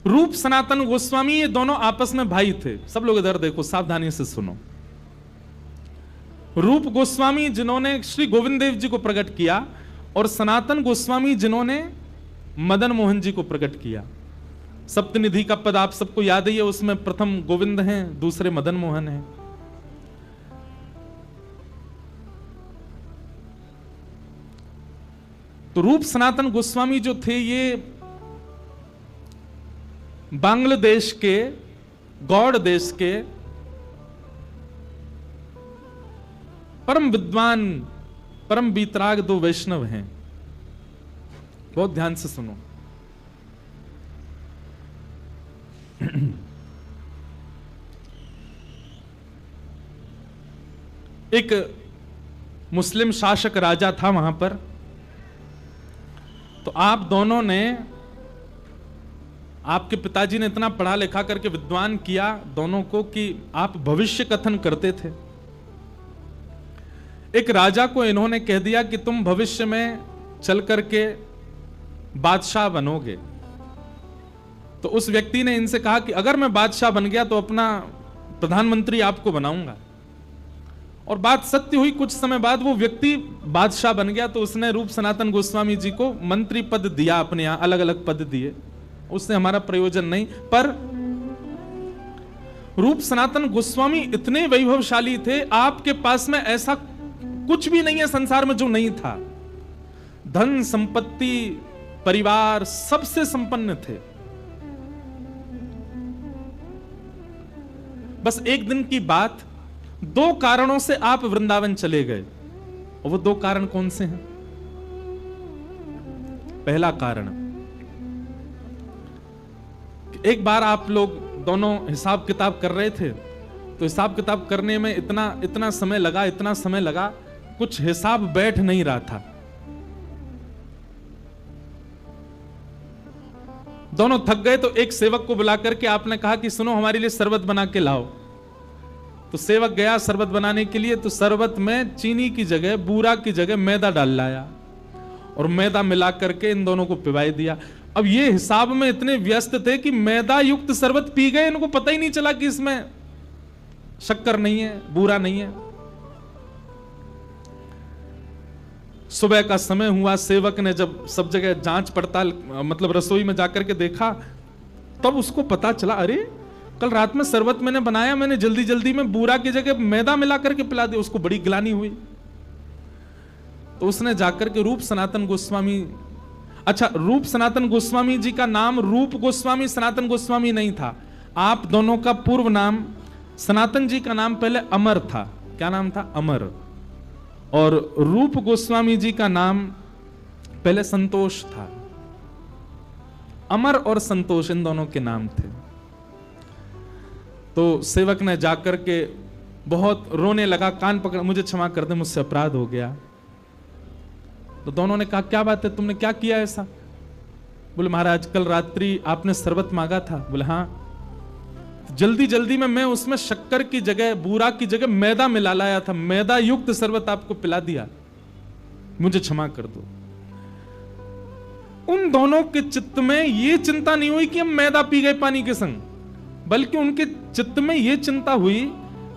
रूप सनातन गोस्वामी ये दोनों आपस में भाई थे। सब लोग इधर देखो, सावधानी से सुनो। रूप गोस्वामी जिन्होंने श्री गोविंद देव जी को प्रकट किया, और सनातन गोस्वामी जिन्होंने मदन मोहन जी को प्रकट किया। सप्तनिधि का पद आप सबको याद ही है, उसमें प्रथम गोविंद हैं, दूसरे मदन मोहन हैं। तो रूप सनातन गोस्वामी जो थे ये बांग्लादेश के गौड़ देश के परम विद्वान, परम बीतराग दो वैष्णव हैं। बहुत ध्यान से सुनो। एक मुस्लिम शासक राजा था वहां पर। तो आप दोनों ने, आपके पिताजी ने इतना पढ़ा लिखा करके विद्वान किया दोनों को कि आप भविष्य कथन करते थे। एक राजा को इन्होंने कह दिया कि तुम भविष्य में चल करके बादशाह बनोगे। तो उस व्यक्ति ने इनसे कहा कि अगर मैं बादशाह बन गया तो अपना प्रधानमंत्री आपको बनाऊंगा। और बात सत्य हुई। कुछ समय बाद वो व्यक्ति बादशाह बन गया। तो उसने रूप सनातन गोस्वामी जी को मंत्री पद दिया, अपने यहां अलग अलग पद दिए। उससे हमारा प्रयोजन नहीं। पर रूप सनातन गोस्वामी इतने वैभवशाली थे, आपके पास में ऐसा कुछ भी नहीं है संसार में जो नहीं था। धन संपत्ति परिवार सबसे संपन्न थे। बस एक दिन की बात, दो कारणों से आप वृंदावन चले गए। और वो दो कारण कौन से हैं? पहला कारण, एक बार आप लोग दोनों हिसाब किताब कर रहे थे। तो हिसाब किताब करने में इतना समय लगा, कुछ हिसाब बैठ नहीं रहा था। दोनों थक गए। तो एक सेवक को बुला करके आपने कहा कि सुनो, हमारे लिए शरबत बना के लाओ। तो सेवक गया शरबत बनाने के लिए, तो शरबत में चीनी की जगह, बूरा की जगह मैदा डाल लाया और मैदा मिला करके इन दोनों को पिवाई दिया। अब ये हिसाब में इतने व्यस्त थे कि मैदा युक्त शरबत पी गए, इनको पता ही नहीं चला कि इसमें शक्कर नहीं है, बूरा नहीं है। सुबह का समय हुआ, सेवक ने जब सब जगह जांच पड़ताल मतलब रसोई में जाकर के देखा, तब उसको पता चला, अरे कल रात में शरबत मैंने बनाया, मैंने जल्दी जल्दी में बूरा की जगह मैदा मिला करके पिला दिया। उसको बड़ी गिलानी हुई। तो उसने जाकर के रूप सनातन गोस्वामी, अच्छा रूप सनातन गोस्वामी जी का नाम रूप गोस्वामी सनातन गोस्वामी नहीं था। आप दोनों का पूर्व नाम, सनातन जी का नाम पहले अमर था। क्या नाम था? अमर। और रूप गोस्वामी जी का नाम पहले संतोष था। अमर और संतोष इन दोनों के नाम थे। तो सेवक ने जाकर के बहुत रोने लगा, कान पकड़, मुझे क्षमा कर दे, मुझसे अपराध हो गया। तो दोनों ने कहा, क्या बात है, तुमने क्या किया ऐसा? बोले महाराज कल रात्रि आपने शरबत मांगा था। बोले हाँ। जल्दी जल्दी में मैं उसमें शक्कर की जगह, बूरा की जगह मैदा मिला लाया था, मैदा युक्त शरबत आपको पिला दिया, मुझे क्षमा कर दो। उन दोनों के चित्त में यह चिंता नहीं हुई कि हम मैदा पी गए पानी के संग, बल्कि उनके चित्त में यह चिंता हुई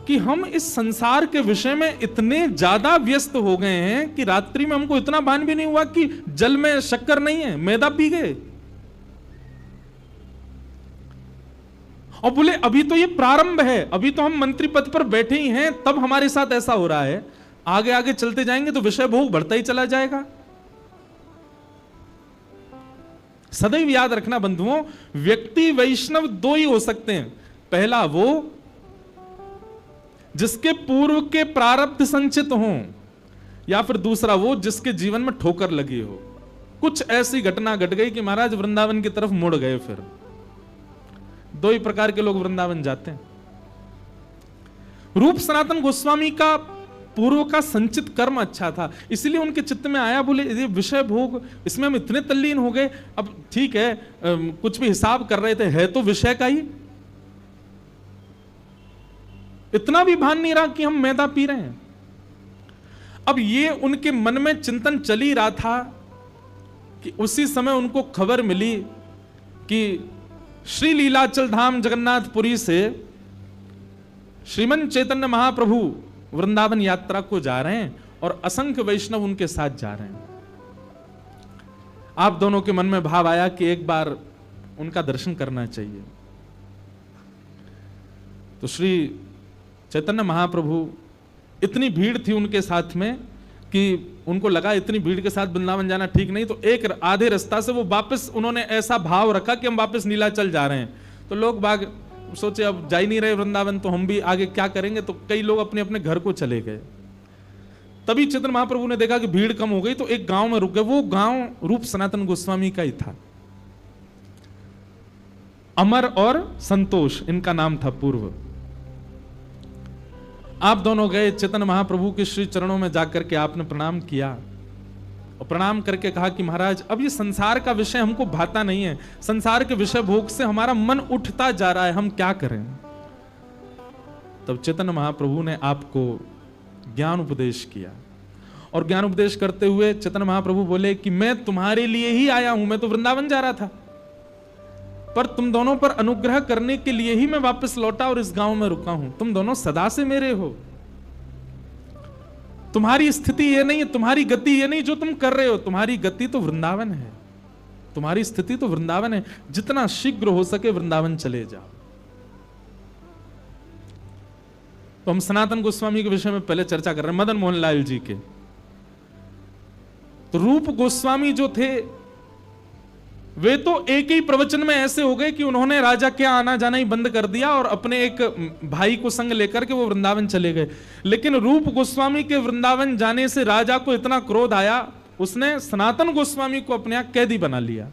कि हम इस संसार के विषय में इतने ज्यादा व्यस्त हो गए हैं कि रात्रि में हमको इतना भान भी नहीं हुआ कि जल में शक्कर नहीं है, मैदा पी गए। और बोले अभी तो ये प्रारंभ है, अभी तो हम मंत्री पद पर बैठे ही हैं, तब हमारे साथ ऐसा हो रहा है, आगे आगे चलते जाएंगे तो विषय भोग बढ़ता ही चला जाएगा। सदैव याद रखना बंधुओं, व्यक्ति वैष्णव दो ही हो सकते हैं। पहला वो जिसके पूर्व के प्रारब्ध संचित हों, या फिर दूसरा वो जिसके जीवन में ठोकर लगी हो। कुछ ऐसी घटना घट गई कि महाराज वृंदावन की तरफ मुड़ गए। फिर दो ही प्रकार के लोग वृंदावन जाते हैं। रूप सनातन गोस्वामी का पूर्व का संचित कर्म अच्छा था, इसलिए उनके चित्त में आया, बोले ये विषय भोग, इसमें हम इतने तल्लीन हो गए। अब ठीक है, कुछ भी हिसाब कर रहे थे, है तो विषय का ही, इतना भी भान नहीं रहा कि हम मैदा पी रहे हैं। अब ये उनके मन में चिंतन चल ही रहा था कि उसी समय उनको खबर मिली कि श्री लीलाचल धाम जगन्नाथपुरी से श्रीमन चैतन्य महाप्रभु वृंदावन यात्रा को जा रहे हैं और असंख्य वैष्णव उनके साथ जा रहे हैं। आप दोनों के मन में भाव आया कि एक बार उनका दर्शन करना चाहिए। तो श्री चैतन्य महाप्रभु, इतनी भीड़ थी उनके साथ में कि उनको लगा इतनी भीड़ के साथ वृंदावन जाना ठीक नहीं, तो एक आधे रास्ता से वो वापस, उन्होंने ऐसा भाव रखा कि हम वापस नीलाचल जा रहे हैं। तो लोग बाग सोचे अब जा ही नहीं रहे वृंदावन, तो हम भी आगे क्या करेंगे, तो कई लोग अपने अपने घर को चले गए। तभी चैतन्य महाप्रभु ने देखा कि भीड़ कम हो गई, तो एक गांव में रुक गए। वो गांव रूप सनातन गोस्वामी का ही था। अमर और संतोष इनका नाम था पूर्व। आप दोनों गए चैतन्य महाप्रभु के श्री चरणों में जाकर के आपने प्रणाम किया और प्रणाम करके कहा कि महाराज अब ये संसार का विषय हमको भाता नहीं है, संसार के विषय भोग से हमारा मन उठता जा रहा है, हम क्या करें। तब चैतन्य महाप्रभु ने आपको ज्ञान उपदेश किया और ज्ञान उपदेश करते हुए चैतन्य महाप्रभु बोले कि मैं तुम्हारे लिए ही आया हूं, मैं तो वृंदावन जा रहा था, पर तुम दोनों पर अनुग्रह करने के लिए ही मैं वापस लौटा और इस गांव में रुका हूं। तुम दोनों सदा से मेरे हो, तुम्हारी स्थिति ये नहीं है, तुम्हारी गति ये नहीं जो तुम कर रहे हो, तुम्हारी गति तो वृंदावन है, तुम्हारी स्थिति तो वृंदावन है। जितना शीघ्र हो सके वृंदावन चले जाओ। तो हम सनातन गोस्वामी के विषय में पहले चर्चा कर रहे हैं, मदन मोहन लाल जी के। तो रूप गोस्वामी जो थे वे तो एक ही प्रवचन में ऐसे हो गए कि उन्होंने राजा के आना जाना ही बंद कर दिया और अपने एक भाई को संग लेकर के वो वृंदावन चले गए। लेकिन रूप गोस्वामी के वृंदावन जाने से राजा को इतना क्रोध आया, उसने सनातन गोस्वामी को अपने यहां कैदी बना लिया।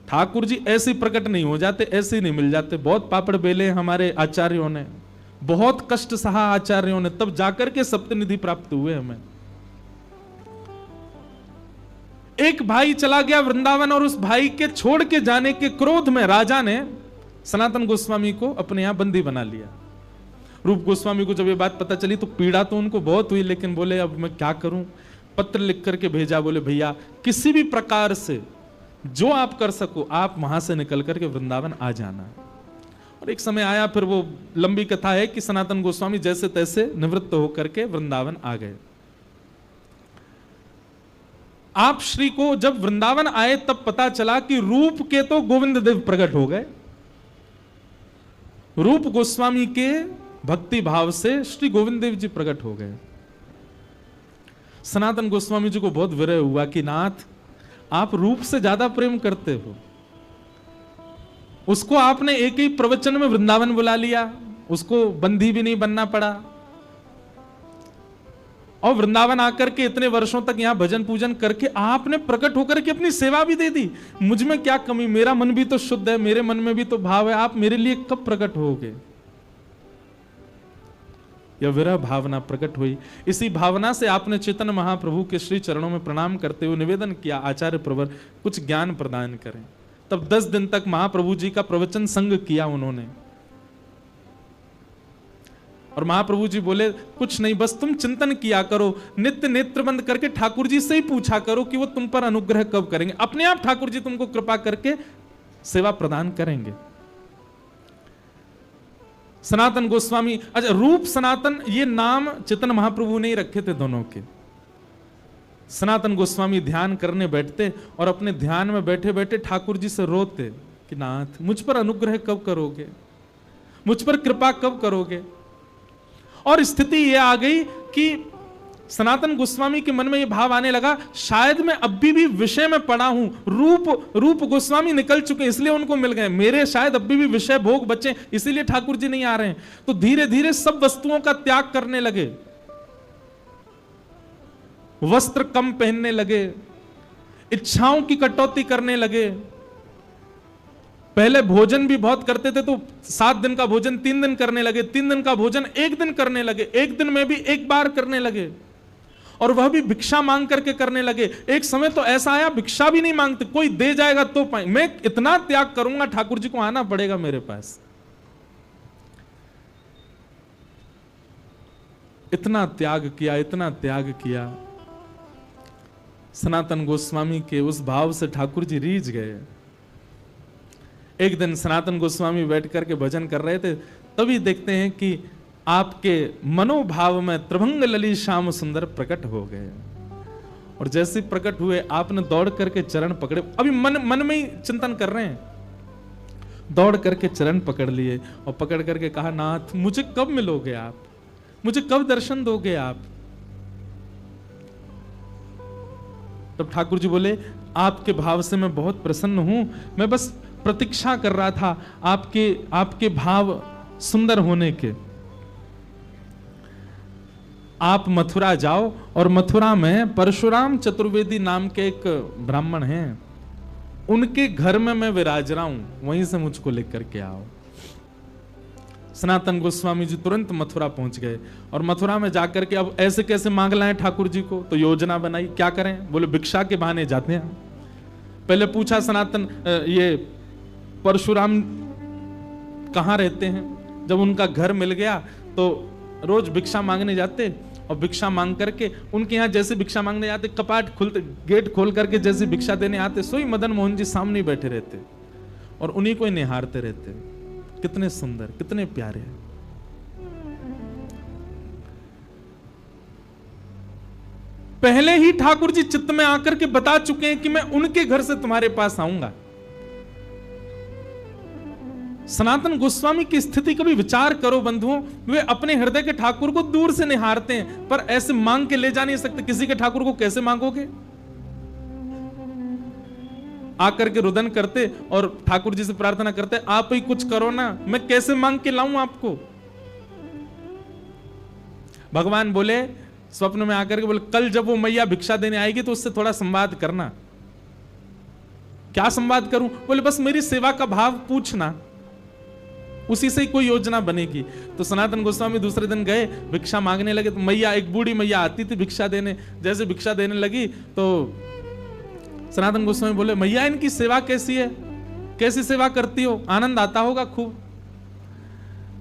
ठाकुर जी ऐसे प्रकट नहीं हो जाते, ऐसे नहीं मिल जाते। बहुत पापड़ बेले हमारे आचार्यों ने, बहुत कष्ट सहा आचार्यों ने, तब जाकर के सप्तनिधि प्राप्त हुए हमें। एक भाई चला गया वृंदावन और उस भाई के छोड़ के जाने के क्रोध में राजा ने सनातन गोस्वामी को अपने यहां बंदी बना लिया रूप गोस्वामी को जब ये बात पता चली तो पीड़ा तो उनको बहुत हुई, लेकिन बोले अब मैं क्या करूं। पत्र लिख करके भेजा, बोले भैया किसी भी प्रकार से जो आप कर सको आप वहां से निकल करके वृंदावन आ जाना। और एक समय आया, फिर वो लंबी कथा है कि सनातन गोस्वामी जैसे तैसे निवृत्त होकर के वृंदावन आ गए। आप श्री को जब वृंदावन आए तब पता चला कि रूप के तो गोविंद देव प्रकट हो गए। रूप गोस्वामी के भक्ति भाव से श्री गोविंद देव जी प्रकट हो गए। सनातन गोस्वामी जी को बहुत विरह हुआ कि नाथ आप रूप से ज्यादा प्रेम करते हो, उसको आपने एक ही प्रवचन में वृंदावन बुला लिया, उसको बंदी भी नहीं बनना पड़ा, और वृंदावन आकर के इतने वर्षों तक यहां भजन पूजन करके आपने प्रकट होकर के अपनी सेवा भी दे दी। मुझ में क्या कमी, मेरा मन भी तो शुद्ध है, मेरे मन में भी तो भाव है, आप मेरे लिए कब प्रकट होगे। यह विरह भावना प्रकट हुई। इसी भावना से आपने चैतन्य महाप्रभु के श्री चरणों में प्रणाम करते हुए निवेदन किया, आचार्य प्रवर कुछ ज्ञान प्रदान करें। तब 10 दिन तक महाप्रभु जी का प्रवचन संग किया उन्होंने, और महाप्रभु जी बोले कुछ नहीं, बस तुम चिंतन किया करो, नित्य नेत्र बंद करके ठाकुर जी से ही पूछा करो कि वो तुम पर अनुग्रह कब करेंगे, अपने आप ठाकुर जी तुमको कृपा करके सेवा प्रदान करेंगे। सनातन गोस्वामी, अच्छा रूप सनातन ये नाम चैतन्य महाप्रभु ने ही रखे थे दोनों के। सनातन गोस्वामी ध्यान करने बैठते और अपने ध्यान में बैठे बैठे ठाकुर जी से रोते कि नाथ मुझ पर अनुग्रह कब करोगे, मुझ पर कृपा कब करोगे। और स्थिति ये आ गई कि सनातन गोस्वामी के मन में ये भाव आने लगा, शायद मैं अभी भी विषय में पड़ा हूं, रूप गोस्वामी निकल चुके इसलिए उनको मिल गए, मेरे शायद अभी भी विषय भोग बचे इसीलिए ठाकुर जी नहीं आ रहे हैं। तो धीरे धीरे सब वस्तुओं का त्याग करने लगे, वस्त्र कम पहनने लगे, इच्छाओं की कटौती करने लगे। पहले भोजन भी बहुत करते थे, तो 7 दिन का भोजन 3 दिन करने लगे, 3 दिन का भोजन 1 दिन करने लगे, 1 दिन में भी 1 बार करने लगे, और वह भी भिक्षा मांग करके करने लगे। एक समय तो ऐसा आया भिक्षा भी नहीं मांगते, कोई दे जाएगा तो पाए, मैं इतना त्याग करूंगा ठाकुर जी को आना पड़ेगा मेरे पास। इतना त्याग किया, इतना त्याग किया। सनातन गोस्वामी के उस भाव से ठाकुर जी रीझ गए। एक दिन सनातन गोस्वामी बैठ करके भजन कर रहे थे, तभी देखते हैं कि आपके मनोभाव में त्रिभंग ललित श्याम सुंदर प्रकट हो गए। और जैसे प्रकट हुए आपने दौड़ करके चरण पकड़े, अभी मन में ही चिंतन कर रहे हैं, दौड़ करके चरण पकड़ लिए और पकड़ करके कहा नाथ मुझे कब मिलोगे आप, मुझे कब दर्शन दोगे आप। तब ठाकुर जी बोले आपके भाव से मैं बहुत प्रसन्न हूं, मैं बस प्रतीक्षा कर रहा था आपके भाव सुंदर होने के। आप मथुरा जाओ और मथुरा में परशुराम चतुर्वेदी नाम के एक ब्राह्मण हैं, उनके घर में मैं विराज रहा हूं, वहीं से मुझको लेकर के आओ। सनातन गोस्वामी जी तुरंत मथुरा पहुंच गए और मथुरा में जाकर के अब ऐसे कैसे मांग लाएं ठाकुर जी को, तो योजना बनाई क्या करें। बोले भिक्षा के बहाने जाते हैं। पहले पूछा सनातन ये परशुराम कहाँ रहते हैं, जब उनका घर मिल गया तो रोज भिक्षा मांगने जाते, और भिक्षा मांग करके उनके यहाँ जैसे भिक्षा मांगने जाते कपाट खुलते, गेट खोल करके जैसे भिक्षा देने आते, सोई मदन मोहन जी सामने बैठे रहते और उन्हीं को ही निहारते रहते। कितने सुंदर, कितने प्यारे। पहले ही ठाकुर जी चित्त में आकर के बता चुके हैं कि मैं उनके घर से तुम्हारे पास आऊंगा। सनातन गोस्वामी की स्थिति कभी विचार करो बंधुओं, वे अपने हृदय के ठाकुर को दूर से निहारते हैं, पर ऐसे मांग के ले जा नहीं सकते। किसी के ठाकुर को कैसे मांगोगे। आकर के रुदन करते और ठाकुर जी से प्रार्थना करते आप ही कुछ करो ना, मैं कैसे मांग के लाऊं आपको। भगवान बोले स्वप्न में आकर के बोले कल जब वो मैया भिक्षा देने आएगी तो उससे थोड़ा संवाद करना। क्या संवाद करूं। बोले बस मेरी सेवा का भाव पूछना, उसी से ही कोई योजना बनेगी। तो सनातन गोस्वामी दूसरे दिन गए, भिक्षा मांगने लगे, तो मैया एक बूढ़ी मैया आती थी भिक्षा देने। जैसे भिक्षा देने लगी तो सनातन गोस्वामी बोले मैया इनकी सेवा कैसी है, कैसी सेवा करती हो, आनंद आता होगा खूब।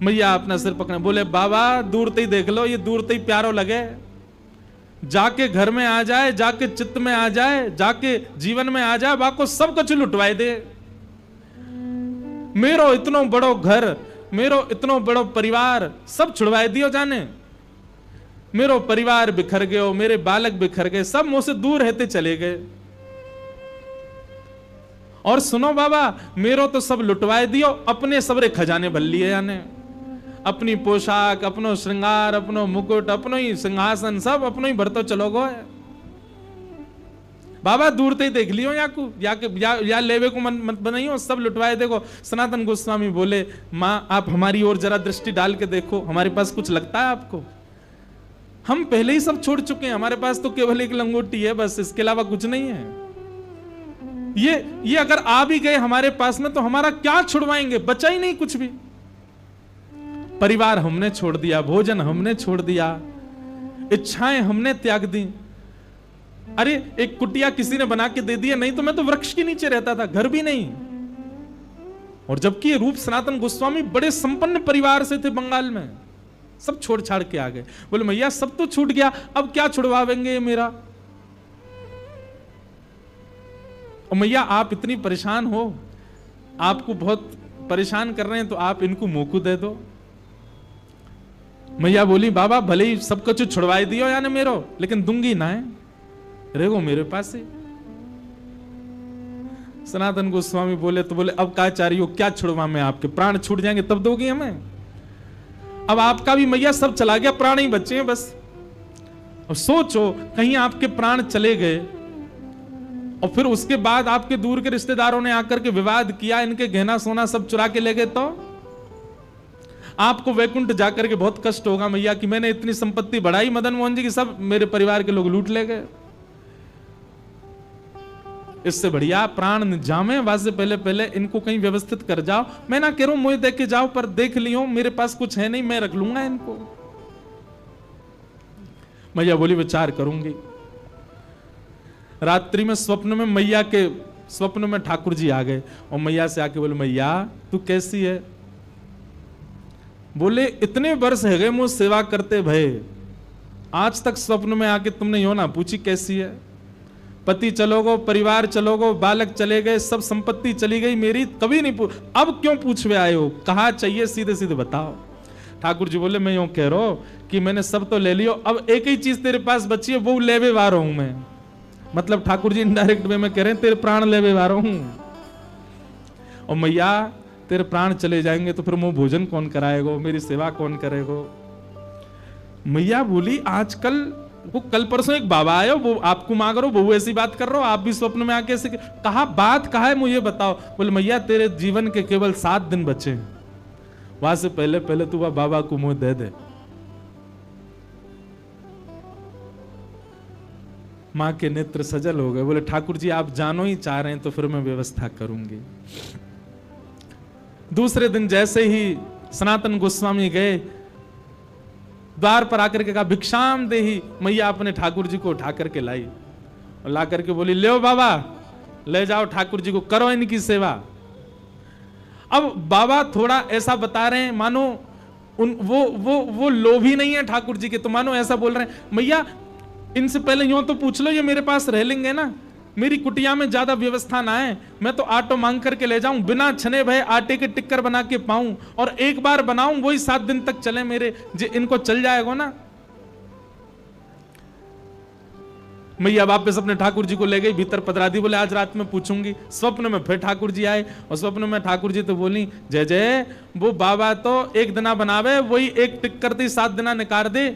मैया अपना सिर पकड़े, बोले बाबा दूर ही देख लो, ये दूर ही प्यारो लगे, जाके घर में आ जाए, जाके चित्त में आ जाए, जाके जीवन में आ जाए, बाको सब कुछ लुटवाए दे। मेरो इतनो बड़ो घर, मेरो इतनो बड़ो परिवार सब छुड़वाए दियो जाने। मेरो परिवार बिखर गयो, मेरे बालक बिखर गए, सब मुझसे दूर रहते चले गए। और सुनो बाबा, मेरो तो सब लुटवाए दियो, अपने सबरे खजाने भर लिए जाने, अपनी पोशाक, अपनो श्रृंगार, अपनो मुकुट, अपनो ही सिंहासन, सब अपनो ही भरतो चलो गो है। बाबा दूर ते देख लियो या लेवे को मत बनाइयो, सब लुटवाए देखो। सनातन गोस्वामी बोले, माँ आप हमारी ओर जरा दृष्टि डाल के देखो, हमारे पास कुछ लगता है आपको? हम पहले ही सब छोड़ चुके हैं, हमारे पास तो केवल एक लंगोटी है बस, इसके अलावा कुछ नहीं है। ये अगर आ भी गए हमारे पास में तो हमारा क्या छुड़वाएंगे, बचा ही नहीं कुछ भी। परिवार हमने छोड़ दिया, भोजन हमने छोड़ दिया, इच्छाएं हमने त्याग दी। अरे एक कुटिया किसी ने बना के दे दिया, नहीं तो मैं तो वृक्ष के नीचे रहता था, घर भी नहीं। और जबकि ये रूप सनातन गोस्वामी बड़े संपन्न परिवार से थे बंगाल में, सब छोड़ छाड़ के आ गए। बोले मैया सब तो छूट गया, अब क्या छुड़वावेंगे ये मेरा? और मैया आप इतनी परेशान हो, आपको बहुत परेशान कर रहे हैं, तो आप इनको मोकू दे दो। मैया बोली बाबा भले ही सब कुछ छुड़वाई दियो यानी मेरो, लेकिन दूंगी ना है, रहेगो मेरे पास ही। सनातन गोस्वामी बोले तो बोले अब क्या चाह रही हो, क्या छुड़वा मैं आपके? प्राण छूट जाएंगे तब दोगी हमें? अब आपका भी मैया सब चला गया, प्राण ही बचे हैं बस। और सोचो कहीं आपके प्राण चले गए और फिर उसके बाद आपके दूर के रिश्तेदारों ने आकर के विवाद किया, इनके गहना सोना सब चुरा के ले गए, तो आपको वैकुंठ जाकर के बहुत कष्ट होगा मैया कि मैंने इतनी संपत्ति बढ़ाई मदन मोहन जी की, सब मेरे परिवार के लोग लूट ले गए। इससे बढ़िया प्राण जामे वासे पहले पहले इनको कहीं व्यवस्थित कर जाओ। मैं ना कह रहा हूं मुझे देख के जाओ, पर देख लियो मेरे पास कुछ है नहीं, मैं रख लूंगा इनको। मैया बोली विचार करूंगी। रात्रि में स्वप्न में मैया के स्वप्न में ठाकुर जी आ गए और मैया से आके बोले मैया तू कैसी है? बोले इतने वर्ष है गए मुझे सेवा करते भय, आज तक स्वप्न में आके तुमने यो ना पूछी कैसी है? पति चलोगो, परिवार चलोगो, बालक चले गए, सब संपत्ति चली गई मेरी, कभी नहीं पूछ, अब क्यों पूछवे आए हो? कहा चाहिए सीधे सीधे बताओ। ठाकुर जी बोले मैं यूं कह रहा हूं कि मैंने सब तो ले लियो, अब एक ही चीज तेरे पास बची है, वो लेवे वारो हूं मैं। मतलब ठाकुर जी इनडायरेक्ट वे में कह रहे हैं तेरे प्राण लेवे वारो हूं। और मैया तेरे प्राण चले जाएंगे तो फिर मुंह भोजन कौन कराएगा, मेरी सेवा कौन करेगा? मैया बोली आजकल वो कल परसों एक बाबा आयो, वो आपको मांग रहे हो, वो ऐसी बात कर रहे हो, आप भी स्वप्न में आके ऐसे कहा, बात कहा है मुझे बताओ। बोले मैया तेरे जीवन के केवल 7 दिन बचे हैं, वहां से पहले पहले तू वह बाबा को मुंह दे दे। मां के नेत्र सजल हो गए। बोले ठाकुर जी आप जानो ही चाह रहे हैं तो फिर मैं व्यवस्था करूंगी। दूसरे दिन जैसे ही सनातन गोस्वामी गए, द्वार पर आकर के कहा भिक्षाम देही। मैया अपने ठाकुर जी को उठा करके लाई और ला करके बोली ले बाबा, ले जाओ ठाकुर जी को, करो इनकी सेवा। अब बाबा थोड़ा ऐसा बता रहे हैं मानो वो लोभी नहीं है ठाकुर जी के, तो मानो ऐसा बोल रहे हैं मैया इनसे पहले यूं तो पूछ लो ये मेरे पास रह लेंगे ना, मेरी कुटिया में ज्यादा व्यवस्था ना है, मैं तो आटो मांग करके ले जाऊं, बिना छने भय आटे के टिक्कर बना के पाऊं, और एक बार बनाऊं वही 7 दिन तक चले मेरे, इनको चल जाएगा ना। मैया वापस अपने ठाकुर जी को ले गई, भीतर पधरा दी। बोले आज रात में पूछूंगी। स्वप्न में फिर ठाकुर जी आए और स्वप्न में ठाकुर जी तो बोली जय जय, वो बाबा तो एक दिना बनावे, वही एक टिक्कर थी 7 दिना निकाल दे,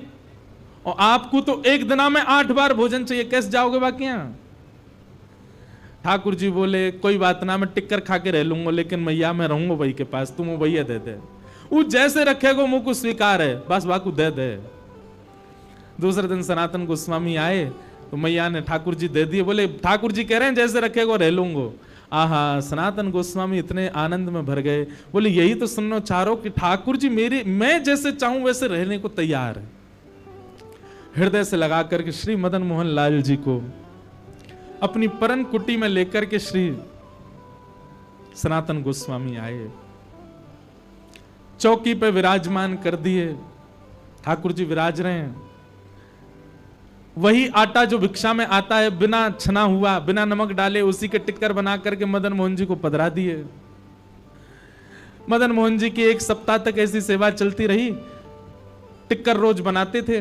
और आपको तो एक दिना में 8 बार भोजन चाहिए, कैसे जाओगे बाकी यहाँ? ठाकुर जी बोले कोई बात ना, मैं टिक्कर खा के रह लूंगा, लेकिन मैया मैं रहूंगा वही के पास, तुम भैया दे दे, वो जैसे रखेगा मुंह को स्वीकार है, बस बाकू दे दे। दूसरे दिन सनातन गोस्वामी आए तो मैया ने ठाकुर जी दे दिए। बोले ठाकुर जी कह रहे हैं जैसे रखेगा रह लूंगा। आहा, सनातन गोस्वामी इतने आनंद में भर गए। बोले यही तो सुनना चाह रहा हूं कि ठाकुर जी मेरे, मैं जैसे चाहूं वैसे रहने को तैयार है। हृदय से लगा करके श्री मदन मोहन लाल जी को अपनी परन कुटी में लेकर के श्री सनातन गोस्वामी आए। चौकी पे विराजमान कर दिए, ठाकुर जी विराज रहे हैं। वही आटा जो भिक्षा में आता है, बिना छना हुआ, बिना नमक डाले, उसी के टिक्कर बना करके मदन मोहन जी को पधरा दिए। मदन मोहन जी की 1 सप्ताह तक ऐसी सेवा चलती रही। टिक्कर रोज बनाते थे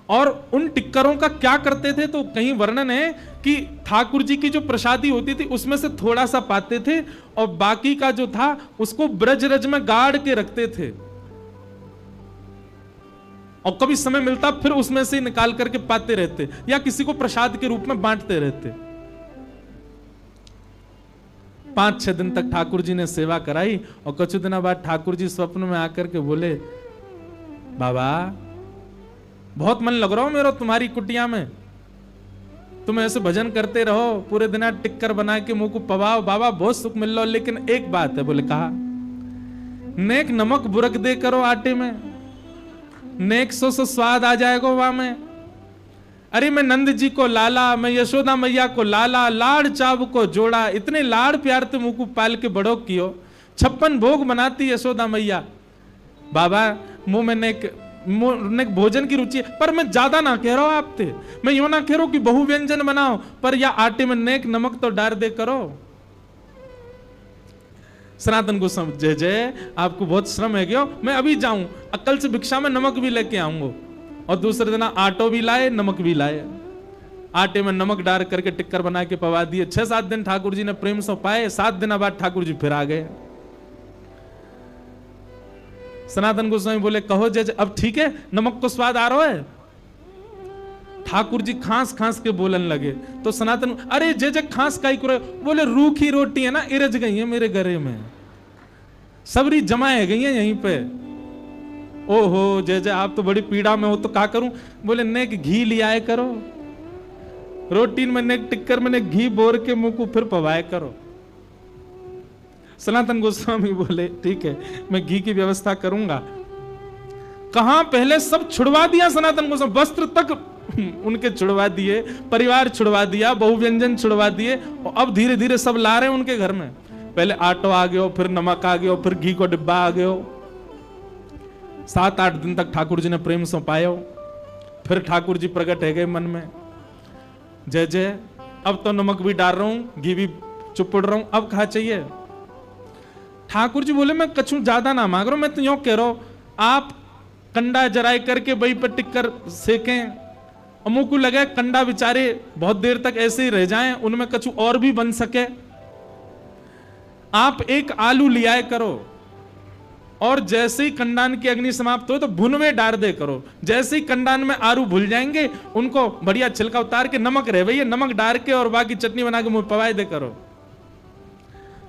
और उन टिक्करों का क्या करते थे, तो कहीं वर्णन है कि ठाकुर जी की जो प्रसादी होती थी उसमें से थोड़ा सा पाते थे और बाकी का जो था उसको ब्रजरज में गाड़ के रखते थे और कभी समय मिलता फिर उसमें से निकाल करके पाते रहते या किसी को प्रसाद के रूप में बांटते रहते। 5-6 दिन तक ठाकुर जी ने सेवा कराई और कुछ दिनों बाद ठाकुर जी स्वप्न में आकर के बोले, बाबा बहुत मन लग रहा हो मेरा तुम्हारी कुटिया में, तुम ऐसे भजन करते रहो, पूरे दिन टिक्कर बना के मुंह को पवाओ, बाबा बहुत सुख मिल रहा हो, लेकिन एक बात है। बोले कहा, नेक नमक बुरक दे करो आटे में, नेक सो स्वाद आ जाएगा वहां में। अरे मैं नंद जी को लाला, मैं यशोदा मैया को लाला, लाड़ चाव को जोड़ा, इतने लाड़ प्यार ते मुंह को पाल के बड़ो कियो, 56 भोग बनाती यशोदा मैया। बाबा मुंह में नेक भोजन की रुचि है, पर मैं ज्यादा ना कह रहा हूं आपते, मैं यूं ना कह रहा हूं कि बहु व्यंजन बनाओ, पर या आटे में नेक नमक तो डाल दे करो। सनातन गोस्वामी जय जय, आपको बहुत श्रम है क्यों, मैं अभी जाऊं, अक्ल से भिक्षा में नमक भी लेके आऊंगा। और दूसरे दिन आटो भी लाए, नमक भी लाए, आटे में नमक डाल करके टिक्कर बना के पवा दिए। 6-7 दिन ठाकुर जी ने प्रेम से पाए, 7 दिन बाद ठाकुर जी फिर आ गए। सनातन गोस्वामी बोले, कहो जय जय, अब ठीक है, नमक को स्वाद आ रहा है। ठाकुर जी खांस खांस के बोलन लगे तो सनातन, अरे जय जय खांस काई करे, बोले रूखी रोटी है ना, इरज गई है मेरे गले में, सबरी जमाए गई है यहीं पे। ओहो जय जय, आप तो बड़ी पीड़ा में हो, तो क्या करूं? बोले नेक घी लियाए करो, रोटी में नेक टिक्कर में नेक घी बोर के मुंह को फिर पवाए करो। सनातन गोस्वामी बोले ठीक है, मैं घी की व्यवस्था करूंगा। कहां पहले सब छुड़वा दिया सनातन गोस्वामी, वस्त्र तक उनके छुड़वा दिए, परिवार छुड़वा दिया, बहुव्यंजन छुड़वा दिए, और अब धीरे धीरे सब ला रहे हैं उनके घर में। पहले आटो आ गयो, फिर नमक आ गयो, फिर घी को डिब्बा आ गयो। 7-8 दिन तक ठाकुर जी ने प्रेम से पायो, फिर ठाकुर जी प्रकट है गए मन में, जय जय, अब तो नमक भी डाल रहा हूं, घी भी चुपड़ रहा हूं, अब कहा चाहिए। ठाकुर जी बोले, मैं कछु ज्यादा ना मांग रहा हूं, मैं तो यूं कह रहा हूं, आप कंडा जराई करके वही पर टिक्कर सेकें, मुंह को लगे कंडा बेचारे बहुत देर तक ऐसे ही रह जाएं, उनमें कछु और भी बन सके। आप एक आलू लियाए करो और जैसे ही कंडान की अग्नि समाप्त हो तो भुनवे डाल दे करो, जैसे ही कंडान में आलू भूल जाएंगे उनको बढ़िया छिलका उतार के नमक रह भैया, नमक डाल के और बाकी चटनी बना के मुंह पवाए दे करो।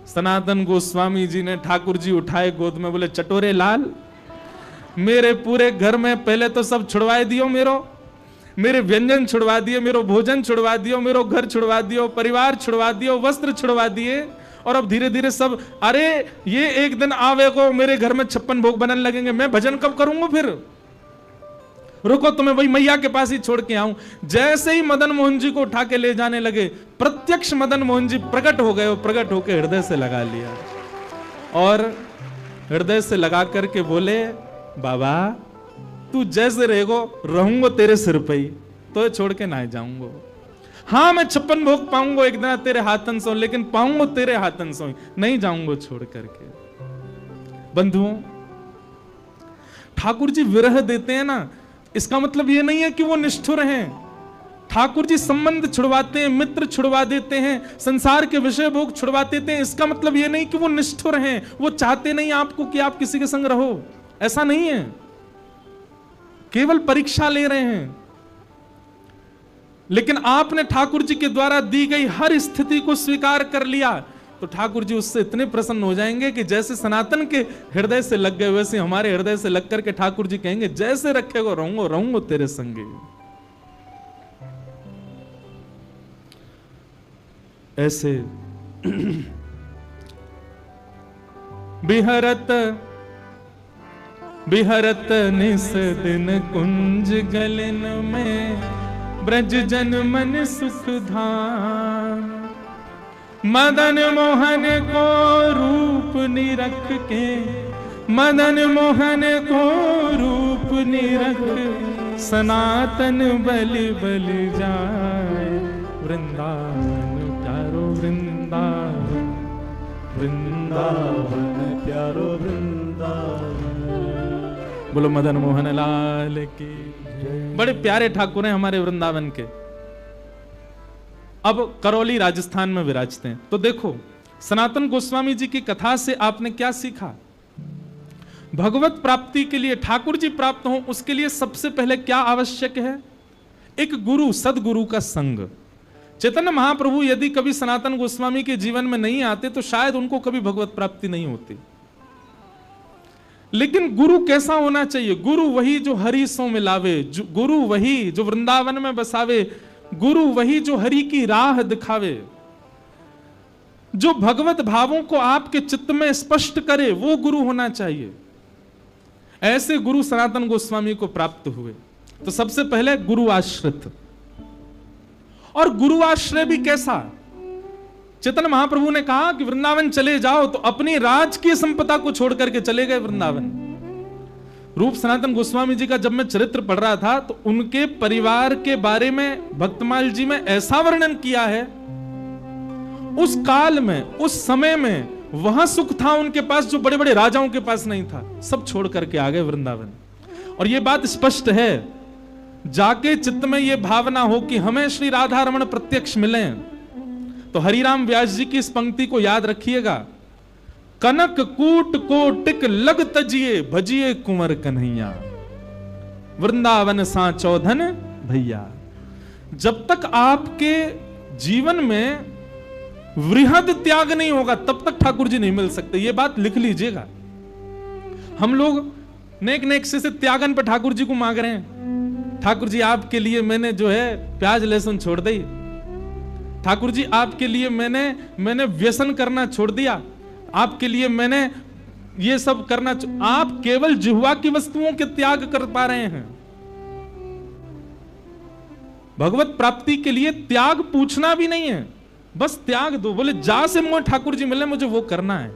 सनातन गोस्वामी जी ने ठाकुर जी उठाए गोद में, बोले चटोरे लाल, मेरे पूरे घर में पहले तो सब छुड़वाए दियो, मेरे व्यंजन छुड़वा दिए, मेरो भोजन छुड़वा दियो, मेरो घर छुड़वा दियो, परिवार छुड़वा दियो, वस्त्र छुड़वा दिए, और अब धीरे धीरे सब, अरे ये एक दिन आवेगो मेरे घर में 56 भोग बनने लगेंगे, मैं भजन कब करूंगा फिर? रुको तुम्हें वही मैया के पास ही छोड़ के आऊं। जैसे ही मदन मोहन जी को उठा के ले जाने लगे, प्रत्यक्ष मदन मोहन जी प्रकट हो गए, प्रकट होकर हृदय से लगा लिया और हृदय से लगा करके बोले, बाबा तू जैसे रहेगो रहूंगो तेरे सिर पे ही, तो छोड़ के ना जाऊंगो। हाँ मैं 56 भोग पाऊंगो एक दिन तेरे हाथन से, लेकिन पाऊंगो तेरे हाथन से, नहीं जाऊंगो छोड़ करके। बंधुओं, ठाकुर जी विरह देते हैं ना, इसका मतलब ये नहीं है कि वो निष्ठुर हैं। ठाकुर जी संबंध छुड़वाते हैं, मित्र छुड़वा देते हैं, संसार के विषय भोग छुड़वा देते हैं, इसका मतलब ये नहीं कि वो निष्ठुर हैं, वो चाहते नहीं आपको कि आप किसी के संग रहो, ऐसा नहीं है, केवल परीक्षा ले रहे हैं। लेकिन आपने ठाकुर जी के द्वारा दी गई हर स्थिति को स्वीकार कर लिया तो ठाकुर जी उससे इतने प्रसन्न हो जाएंगे कि जैसे सनातन के हृदय से लग गए वैसे हमारे हृदय से लग करके ठाकुर जी कहेंगे, जैसे रखेगो रहूंगो तेरे संगे। ऐसे बिहरत निस दिन कुंज गलन में, ब्रज जन मन सुख धाम, मदन मोहन को रूप निरख के मदन मोहन को रूप निरख सनातन बल बल जाए। वृंदावन प्यारो वृंदावन, वृंदावन प्यारो वृंदावन। बोलो मदन मोहन लाल की। बड़े प्यारे ठाकुर हैं हमारे वृंदावन के। अब करौली राजस्थान में विराजते हैं। तो देखो सनातन गोस्वामी जी की कथा से आपने क्या सीखा? भगवत प्राप्ति के लिए, ठाकुर जी प्राप्त हो उसके लिए सबसे पहले क्या आवश्यक है? एक गुरु, सदगुरु का संग। चैतन्य महाप्रभु यदि कभी सनातन गोस्वामी के जीवन में नहीं आते तो शायद उनको कभी भगवत प्राप्ति नहीं होती। लेकिन गुरु कैसा होना चाहिए? गुरु वही जो हरि सो मिलावे, गुरु वही जो वृंदावन में बसावे, गुरु वही जो हरि की राह दिखावे, जो भगवत भावों को आपके चित्त में स्पष्ट करे, वो गुरु होना चाहिए। ऐसे गुरु सनातन गोस्वामी को प्राप्त हुए। तो सबसे पहले गुरु आश्रित। और गुरु आश्रय भी कैसा? चैतन्य महाप्रभु ने कहा कि वृंदावन चले जाओ, तो अपनी राजकीय संपदा को छोड़ करके चले गए वृंदावन। रूप सनातन गोस्वामी जी का जब मैं चरित्र पढ़ रहा था तो उनके परिवार के बारे में भक्तमाल जी में ऐसा वर्णन किया है, उस काल में, उस समय में वहां सुख था उनके पास जो बड़े बड़े राजाओं के पास नहीं था। सब छोड़ करके आ गए वृंदावन। और यह बात स्पष्ट है, जाके चित्त में यह भावना हो कि हमें श्री राधा रमण प्रत्यक्ष मिले, तो हरिराम व्यास जी की इस पंक्ति को याद रखिएगा, कनक कूट को टिक लग तजिए भजिए कुंवर कन्हैया, वृंदावन सा चौधन भैया। जब तक आपके जीवन में वृहद त्याग नहीं होगा तब तक ठाकुर जी नहीं मिल सकते। ये बात लिख लीजिएगा। हम लोग नेक नेक से त्यागन पर ठाकुर जी को मांग रहे हैं। ठाकुर जी आपके लिए मैंने जो है प्याज लहसुन छोड़ दी, ठाकुर जी आपके लिए मैंने व्यसन करना छोड़ दिया, आपके लिए मैंने ये सब करना। आप केवल जिह्वा की वस्तुओं के त्याग कर पा रहे हैं। भगवत प्राप्ति के लिए त्याग पूछना भी नहीं है, बस त्याग दो। बोले जा से मुझे ठाकुर जी मिले, मुझे वो करना है।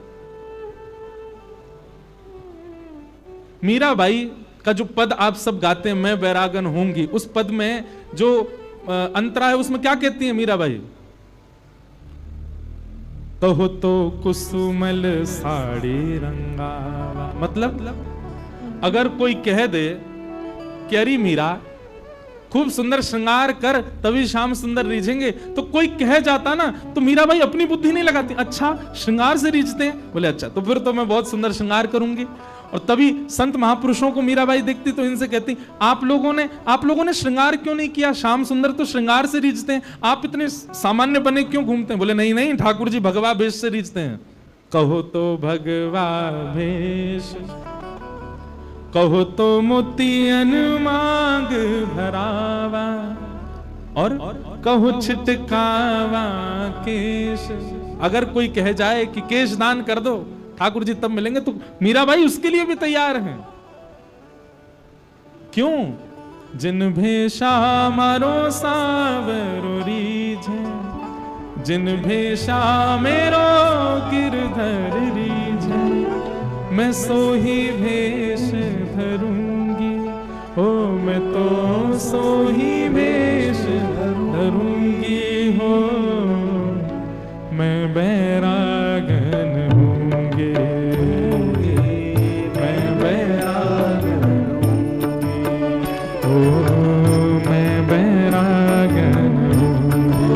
मीराबाई का जो पद आप सब गाते हैं, मैं बैरागन होंगी, उस पद में जो अंतरा है उसमें क्या कहती है मीराबाई? तो कुसुमल साड़ी रंगावा। मतलब अगर कोई कह दे कि अरे मीरा खूब सुंदर श्रृंगार कर तभी श्याम सुंदर रीझेंगे, तो कोई कह जाता ना तो मीराबाई अपनी बुद्धि नहीं लगाती, अच्छा श्रृंगार से रीझते हैं, बोले अच्छा तो फिर तो मैं बहुत सुंदर श्रृंगार करूंगी। और तभी संत महापुरुषों को मीराबाई देखती तो इनसे कहती, आप लोगों ने श्रृंगार क्यों नहीं किया? श्याम सुंदर तो श्रृंगार से रीझते हैं, आप इतने सामान्य बने क्यों घूमते हैं? बोले नहीं नहीं, ठाकुर जी भगवा भेष से रीझते हैं। कहो तो भगवा भेष, कहो तो मोतियन मांग भरावा, और कहो छिटकावा केश। अगर कोई कह जाए कि केश दान कर दो ठाकुर जी तब मिलेंगे, तो मीराबाई उसके लिए भी तैयार हैं। क्यों? जिन भेषा मारो सावरो रीझे, जिन भेषा मेरो गिरधर रीझे, मैं सोही भेष धरूंगी, हो मैं तो सोही भेष धरूंगी, हो मैं बैरागन होंगे, मैं बैरागन होंगी, हो मैं बैरागन होंगी,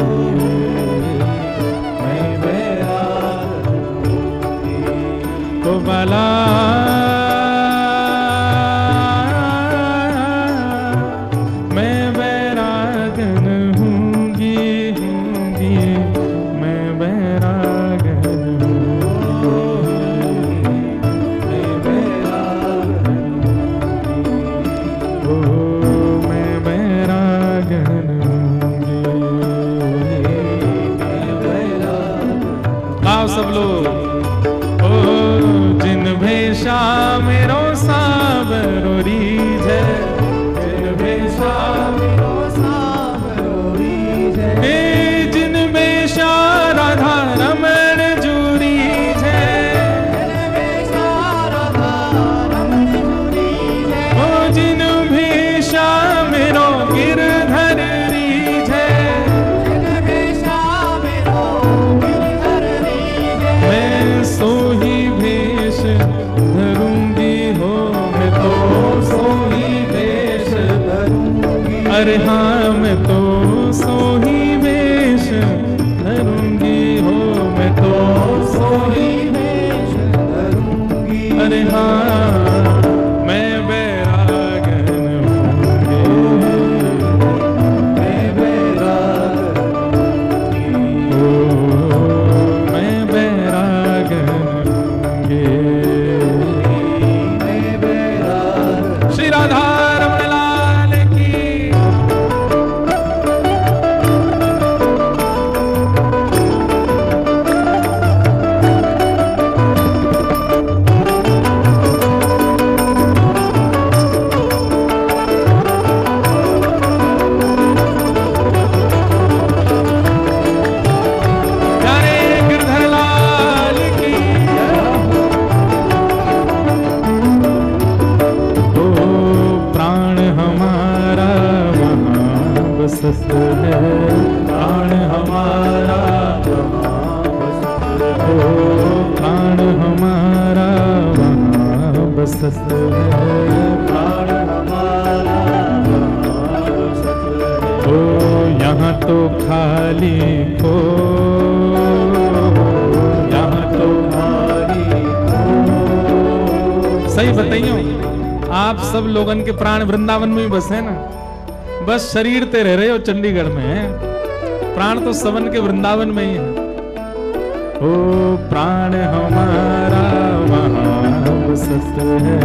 मैं बैरागन होंगी। तो बाला सब लोग, ओ जिन भेषा मेरो सावरो रीझे, जिन भेषा मेरो सावरो रीझे, हे जिन भेषा राधा रमण जू रीझे, जिन भेषा राधा अरे हाँ मैं तो सो ही वेश धरूंगी हो, मैं तो सो ही वेश धरूंगी। अरे हाँ मैं बैरागन होंगे, मैं बैरागन हो, मैं बैरागन होंगे, मैं बैरागन। श्री राधा रमण लाल की। प्राण हमारा प्राण हमारा वहाँ बसत है, प्राण हमारा वहाँ बसत है। ओ यहाँ तो खाली को, यहाँ तो खाली को। सही बताइयो, आप सब लोगन के प्राण वृंदावन में ही बसे ना, बस शरीर ते रह रहे हो चंडीगढ़ में, प्राण तो सवन के वृंदावन में ही है। ओ प्राण हमारा वहाँ बसत है,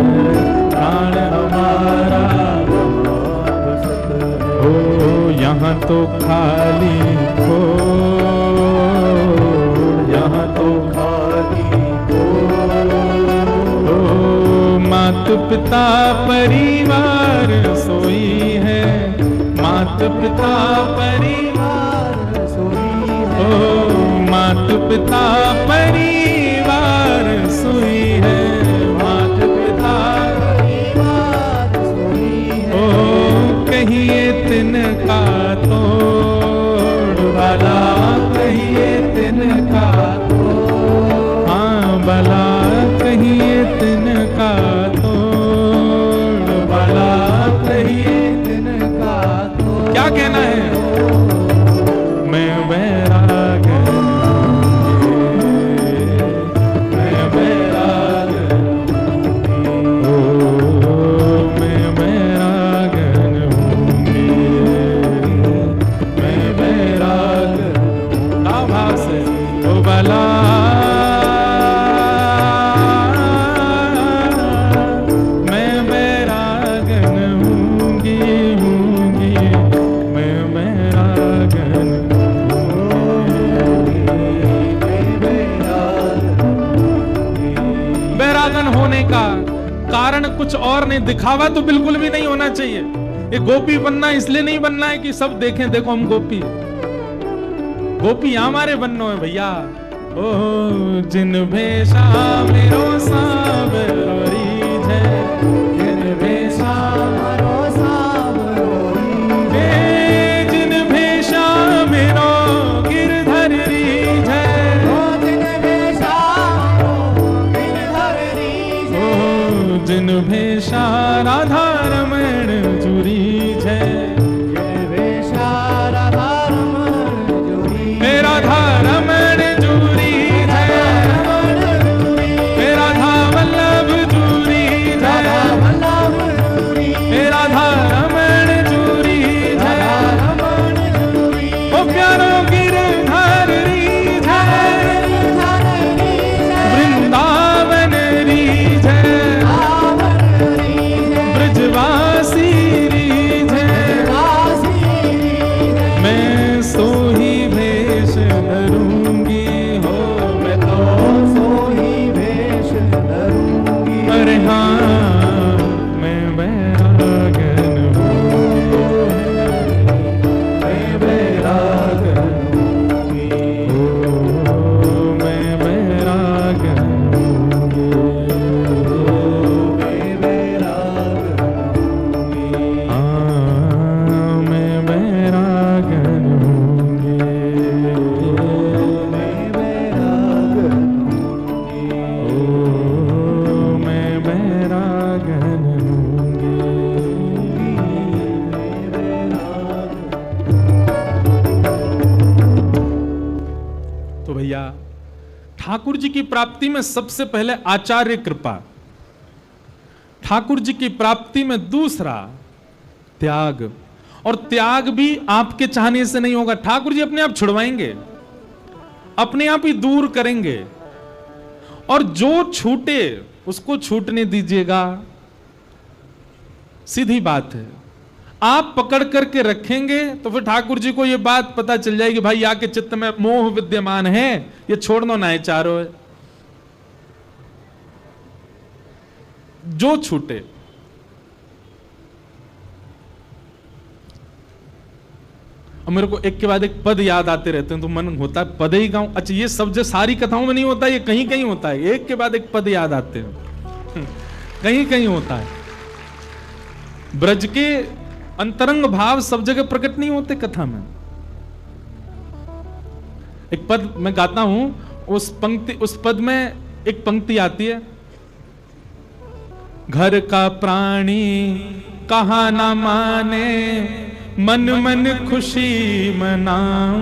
प्राण हमारा वहाँ बसत है। ओ यहाँ तो खाली को, यहाँ तो खाली को। ओ मात पिता परिवार सोई है, मात पिता परिवार सोई है। ओ मात पिता परिवार सोई है, मात पिता परिवार सोई है। ओ कहिए तिनका तोड़ भला, कहिए तिनका तोड़, हाँ भला कहिए तिनका तोड़, भला कहिए तिनका तोड़। क्या कहना है? मैं बैरागन होंगे, मैं बैरागन होंगे, ओ मैं बैरागन होंगे, मैं बैरागन। क्या भाव से? ओ भला मैं बैरागन होंगी, होंगी, मैं बैरागन होने का कारण कुछ और नहीं, दिखावा तो बिल्कुल भी नहीं होना चाहिए। ये गोपी बनना इसलिए नहीं बनना है कि सब देखें, देखो हम गोपी, गोपी हमारे बनना है भैया। ओ जिन भेषा मेरो सांवरोरी है, जिन भेषा मेरो सांवरोरी है, जिन भेषा मेरो गिरधर रीझ है, जिन भेषा गिरधर रीझ है, जिन भेषा राधा रमण जुरी है, जिन भेषा राधा रमण जुरी, राधा रमण जुरी है, राधा वल्लभ जुरी है, राधा रमण जुरी है, ओ प्यारो गिरधर रीझ है, वृंदावन रीझ है, ब्रजवासी तो भैया ठाकुर जी की प्राप्ति में सबसे पहले आचार्य कृपा, ठाकुर जी की प्राप्ति में दूसरा त्याग, और त्याग भी आपके चाहने से नहीं होगा, ठाकुर जी अपने आप छुड़वाएंगे, अपने आप ही दूर करेंगे। और जो छूटे उसको छूटने दीजिएगा, सीधी बात है। आप पकड़ करके रखेंगे तो फिर ठाकुर जी को यह बात पता चल जाएगी, भाई आके चित्त में मोह विद्यमान है, ये छोड़ना ना है चारों है। जो छूटे, और मेरे को एक के बाद एक पद याद आते रहते हैं तो मन होता है पद ही गाऊं। अच्छा, ये सब जो सारी कथाओं में नहीं होता, ये कहीं कहीं होता है, एक के बाद एक पद याद आते हैं, कहीं कहीं होता है। ब्रज के अंतरंग भाव सब जगह प्रकट नहीं होते कथा में। एक पद मैं गाता हूं, उस पद में एक पंक्ति आती है, घर का प्राणी कहा ना माने, मन मन खुशी मनाऊं।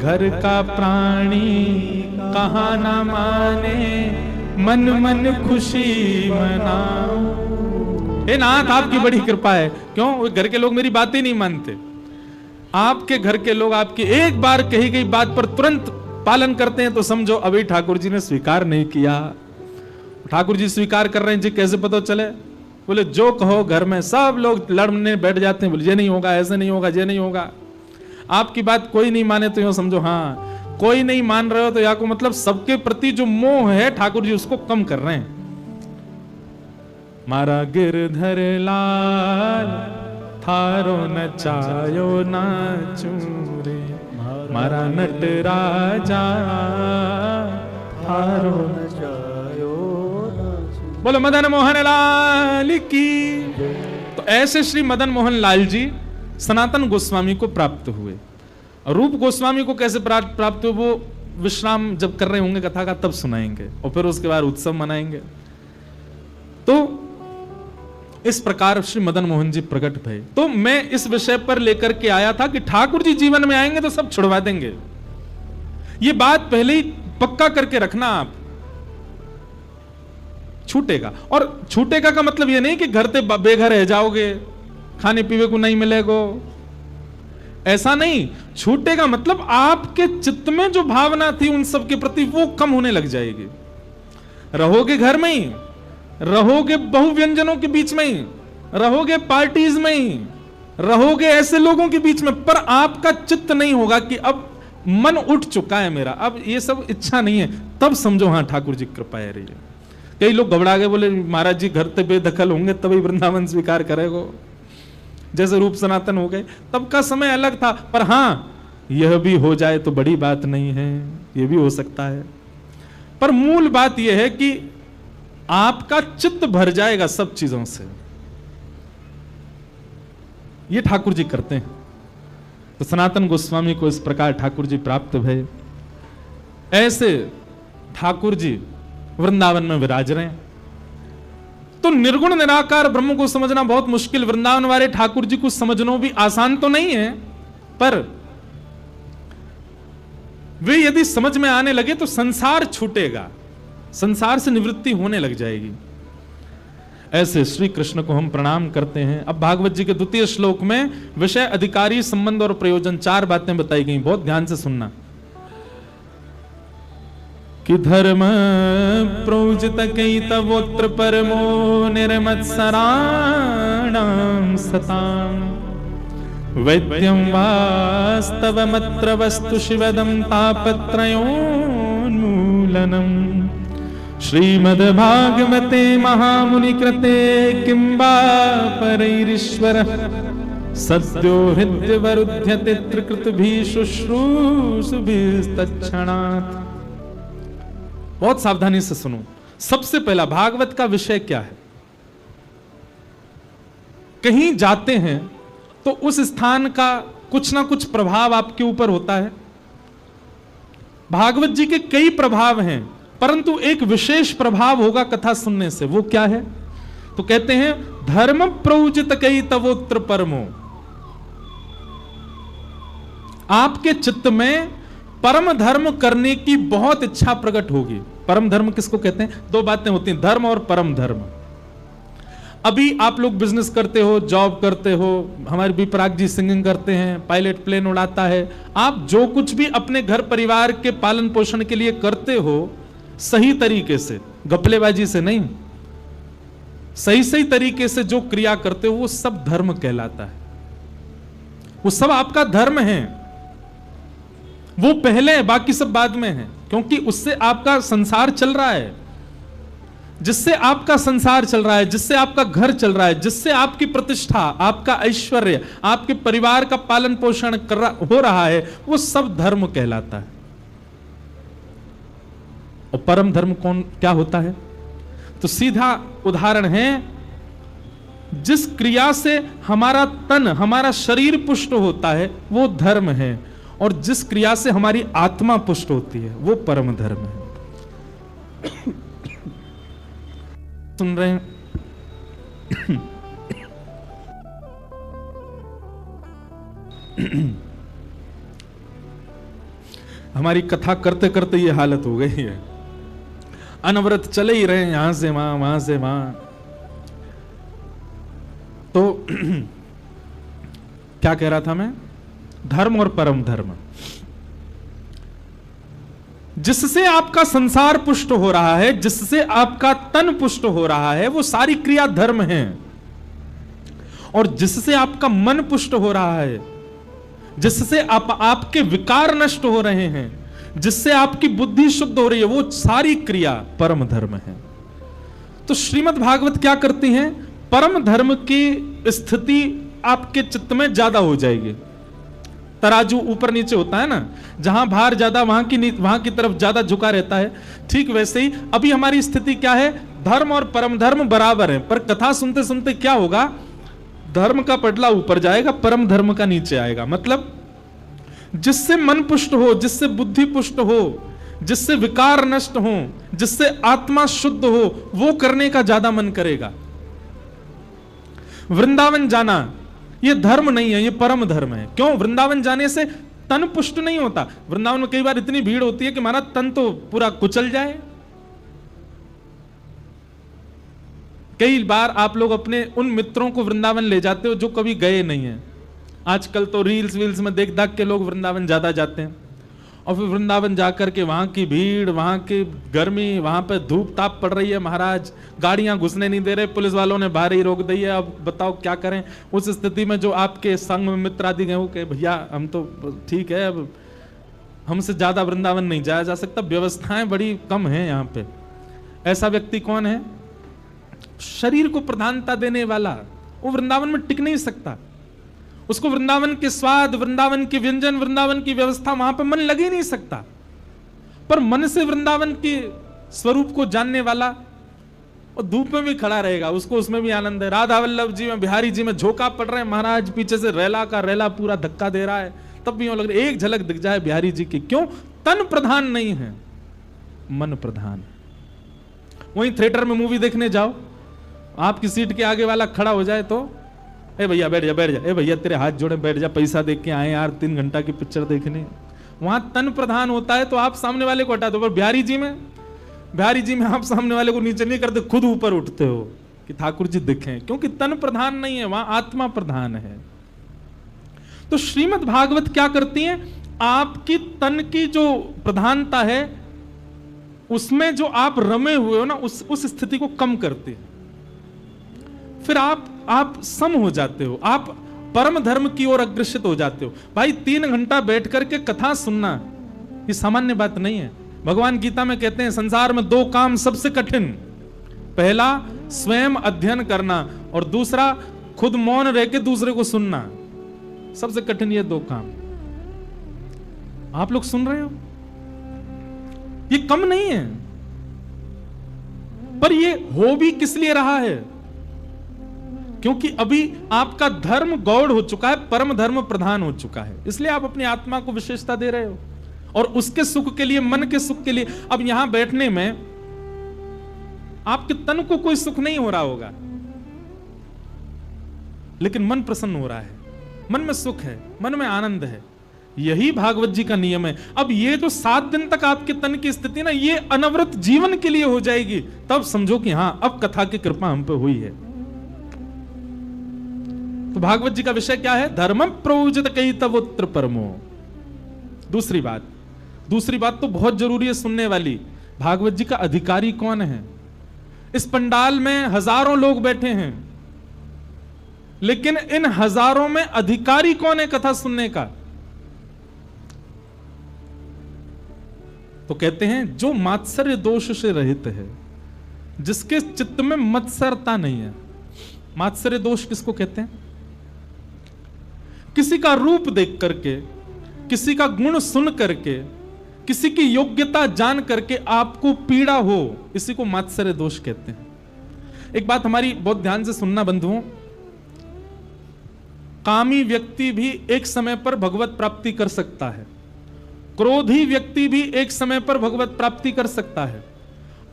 घर का प्राणी कहा ना माने, मन मन खुशी मनाऊं। हे नाथ, आपकी बड़ी कृपा है। क्यों? घर के लोग मेरी बात ही नहीं मानते। आपके घर के लोग आपकी एक बार कही गई बात पर तुरंत पालन करते हैं तो समझो अभी ठाकुर जी ने स्वीकार नहीं किया। ठाकुर जी स्वीकार कर रहे हैं जी, कैसे पता चले? बोले जो कहो घर में सब लोग लड़ने बैठ जाते हैं, बोले ये नहीं होगा, ऐसे नहीं होगा, ये नहीं होगा। आपकी बात कोई नहीं माने तो यूं समझो, हाँ कोई नहीं मान रहे हो तो या को मतलब सबके प्रति जो मोह है ठाकुर जी उसको कम कर रहे हैं। मारा गिरधर लाल थारो नचायो नाचू रे, मारा नट राजा थारो नचायो नाचू। बोलो मदन मोहन लाल की। तो ऐसे श्री मदन मोहन लाल जी सनातन गोस्वामी को प्राप्त हुए। और रूप गोस्वामी को कैसे प्राप्त हुए वो विश्राम जब कर रहे होंगे कथा का तब सुनाएंगे, और फिर उसके बाद उत्सव मनाएंगे। तो इस प्रकार श्री मदन मोहन जी प्रकट भये। तो मैं इस विषय पर लेकर के आया था कि ठाकुर जी जीवन में आएंगे तो सब छुड़वा देंगे। ये बात पहले ही पक्का करके रखना। आप छूटेगा, और छूटेगा का मतलब ये नहीं कि घर से बेघर रह जाओगे, खाने पीने को नहीं मिलेगा, ऐसा नहीं। छूटेगा मतलब आपके चित्त में जो भावना थी उन सब के प्रति वो कम होने लग जाएगी। रहोगे घर में ही, रहोगे बहुव्यंजनों के बीच में ही, रहोगे पार्टीज में ही, रहोगे ऐसे लोगों के बीच में, पर आपका चित्त नहीं होगा कि अब मन उठ चुका है मेरा, अब ये सब इच्छा नहीं है। तब समझो हाँ ठाकुर जी कृपा है रही है। कई लोग घबरा गए, बोले महाराज जी घर से बेदखल होंगे तभी वृंदावन स्वीकार करेगो, जैसे रूप सनातन हो गए। तब का समय अलग था, पर हाँ यह भी हो जाए तो बड़ी बात नहीं है, यह भी हो सकता है। पर मूल बात यह है कि आपका चित्त भर जाएगा सब चीजों से। ये ठाकुर जी करते हैं। तो सनातन गोस्वामी को इस प्रकार ठाकुर जी प्राप्त भये। ऐसे ठाकुर जी वृंदावन में विराज रहे हैं। तो निर्गुण निराकार ब्रह्म को समझना बहुत मुश्किल, वृंदावन वाले ठाकुर जी को समझना भी आसान तो नहीं है, पर वे यदि समझ में आने लगे तो संसार छूटेगा, संसार से निवृत्ति होने लग जाएगी। ऐसे श्री कृष्ण को हम प्रणाम करते हैं। अब भागवत जी के द्वितीय श्लोक में विषय, अधिकारी, संबंध और प्रयोजन 4 बातें बताई गई, बहुत ध्यान से सुनना। कि धर्म प्रोजित कई तवोत्र परमो निर्मत्सराणां सतां, वैद्यं वास्तवमत्र वस्तु शिवदं तापत्रयोन्मूलनम्। श्रीमद्भागवते महामुनि कृते किंबा परैरीश्वर, सद्यो हृद्यवरुध्यते त्रिकृतभिः शुश्रूषुभिस्तत्क्षणात्। बहुत सावधानी से सुनो। सबसे पहला भागवत का विषय क्या है? कहीं जाते हैं तो उस स्थान का कुछ ना कुछ प्रभाव आपके ऊपर होता है। भागवत जी के कई प्रभाव हैं, परंतु एक विशेष प्रभाव होगा कथा सुनने से। वो क्या है? तो कहते हैं धर्म प्रौजित कई तवोत्र परमो। आपके चित्त में परम धर्म करने की बहुत इच्छा प्रकट होगी। परम धर्म किसको कहते हैं? दो बातें होती हैं, धर्म और परम धर्म। अभी आप लोग बिजनेस करते हो, जॉब करते हो, हमारे विपराग जी सिंगिंग करते हैं, पायलट प्लेन उड़ाता है, आप जो कुछ भी अपने घर परिवार के पालन पोषण के लिए करते हो, सही तरीके से, गपलेबाजी से नहीं, सही तरीके से जो क्रिया करते हो वो सब धर्म कहलाता है। वो सब आपका धर्म है। वो पहले है, बाकी सब बाद में है, क्योंकि उससे आपका संसार चल रहा है। जिससे आपका संसार चल रहा है, जिससे आपका घर चल रहा है, जिससे आपकी प्रतिष्ठा, आपका ऐश्वर्य, आपके परिवार का पालन पोषण हो रहा है, वो सब धर्म कहलाता है। और परम धर्म क्या होता है? तो सीधा उदाहरण है, जिस क्रिया से हमारा तन, हमारा शरीर पुष्ट होता है वो धर्म है, और जिस क्रिया से हमारी आत्मा पुष्ट होती है वो परम धर्म है। सुन रहे हैं? हमारी कथा करते करते ये हालत हो गई है, अनवरत चले ही रहे, यहां से वहां से वहां। तो क्या कह रहा था मैं? धर्म और परम धर्म, जिससे आपका संसार पुष्ट हो रहा है, जिससे आपका तन पुष्ट हो रहा है, वो सारी क्रिया धर्म है। और जिससे आपका मन पुष्ट हो रहा है, जिससे आपके विकार नष्ट हो रहे हैं, जिससे आपकी बुद्धि शुद्ध हो रही है, वो सारी क्रिया परम धर्म है। तो श्रीमद् भागवत क्या करती हैं? परम धर्म की स्थिति आपके चित्त में ज्यादा हो जाएगी। तराजू ऊपर नीचे होता है ना, जहां भार ज्यादा वहां की तरफ ज्यादा झुका रहता है, ठीक वैसे ही अभी हमारी स्थिति क्या है? धर्म और परम धर्म बराबर है, पर कथा सुनते सुनते क्या होगा? धर्म का पटला ऊपर जाएगा, परम धर्म का नीचे आएगा। मतलब जिससे मन पुष्ट हो, जिससे बुद्धि पुष्ट हो, जिससे विकार नष्ट हो, जिससे आत्मा शुद्ध हो, वो करने का ज्यादा मन करेगा। वृंदावन जाना ये धर्म नहीं है, ये परम धर्म है। क्यों? वृंदावन जाने से तन पुष्ट नहीं होता। वृंदावन में कई बार इतनी भीड़ होती है कि हमारा तन तो पूरा कुचल जाए। कई बार आप लोग अपने उन मित्रों को वृंदावन ले जाते हो जो कभी गए नहीं है। आजकल तो रील्स वील्स में देख के लोग वृंदावन ज्यादा जाते हैं, और फिर वृंदावन जाकर के वहां की भीड़, वहां की गर्मी, वहां पे धूप ताप पड़ रही है, महाराज गाड़ियां घुसने नहीं दे रहे, पुलिस वालों ने बाहर ही रोक दी है। अब बताओ क्या करें? उस स्थिति में जो आपके संग में मित्र आदि गए हो कि भैया हम तो ठीक है, अब हमसे ज्यादा वृंदावन नहीं जाया जा सकता, व्यवस्थाएं बड़ी कम है यहाँ पे। ऐसा व्यक्ति कौन है? शरीर को प्रधानता देने वाला, वो वृंदावन में टिक नहीं सकता। उसको वृंदावन के स्वाद, वृंदावन के व्यंजन, वृंदावन की व्यवस्था, वहां पर मन लग ही नहीं सकता। पर मन से वृंदावन के स्वरूप को जानने वाला और धूप में भी खड़ा रहेगा, उसको उसमें भी आनंद है। राधा वल्लभ जी में, बिहारी जी में झोंका पड़ रहे हैं, महाराज पीछे से रेला का रेला पूरा धक्का दे रहा है, तब भी लग रहा है एक झलक दिख जाए बिहारी जी की। क्यों? तन प्रधान नहीं है, मन प्रधान। वहीं थिएटर में मूवी देखने जाओ, आपकी सीट के आगे वाला खड़ा हो जाए तो ए भैया बैठ जा, बैठ जा, ए भैया तेरे हाथ जोड़े बैठ जा, पैसा देख के आए यार 3 घंटा की पिक्चर देखने। वहां तन प्रधान होता है तो आप सामने वाले को हटा दो। पर बिहारी जी में आप सामने वाले को नीचे नहीं करते, खुद ऊपर उठते हो कि ठाकुर जी दिखें, क्योंकि तन प्रधान नहीं है, वहां आत्मा प्रधान है। तो श्रीमद् भागवत क्या करती है? आपकी तन की जो प्रधानता है उसमें जो आप रमे हुए हो ना, उस स्थिति को कम करती है। फिर आप सम हो जाते हो, आप परम धर्म की ओर अग्रसित हो जाते हो। भाई 3 घंटा बैठ करके कथा सुनना ये सामान्य बात नहीं है। भगवान गीता में कहते हैं संसार में 2 काम सबसे कठिन, पहला स्वयं अध्ययन करना और दूसरा खुद मौन रह के दूसरे को सुनना। सबसे कठिन ये 2 काम। आप लोग सुन रहे हो, ये कम नहीं है, पर ये हो भी किस लिए रहा है? क्योंकि अभी आपका धर्म गौड़ हो चुका है, परम धर्म प्रधान हो चुका है, इसलिए आप अपनी आत्मा को विशेषता दे रहे हो और उसके सुख के लिए, मन के सुख के लिए। अब यहां बैठने में आपके तन को कोई सुख नहीं हो रहा होगा, लेकिन मन प्रसन्न हो रहा है, मन में सुख है, मन में आनंद है। यही भागवत जी का नियम है। अब ये जो 7 दिन तक आपके तन की स्थिति ना, ये अनवरत जीवन के लिए हो जाएगी, तब समझो कि हां अब कथा की कृपा हम पे हुई है। तो भागवत जी का विषय क्या है? धर्मम प्रयोजित कही तब उत्तर परमो। दूसरी बात तो बहुत जरूरी है सुनने वाली, भागवत जी का अधिकारी कौन है? इस पंडाल में हजारों लोग बैठे हैं, लेकिन इन हजारों में अधिकारी कौन है कथा सुनने का? तो कहते हैं जो मात्सर्य दोष से रहित है, जिसके चित्त में मत्सरता नहीं है। मात्सर्य दोष किसको कहते हैं? किसी का रूप देख करके, किसी का गुण सुन करके, किसी की योग्यता जान करके आपको पीड़ा हो, इसी को मात्सर्य दोष कहते हैं। एक बात हमारी बहुत ध्यान से सुनना बंधुओं, कामी व्यक्ति भी एक समय पर भगवत प्राप्ति कर सकता है, क्रोधी व्यक्ति भी एक समय पर भगवत प्राप्ति कर सकता है,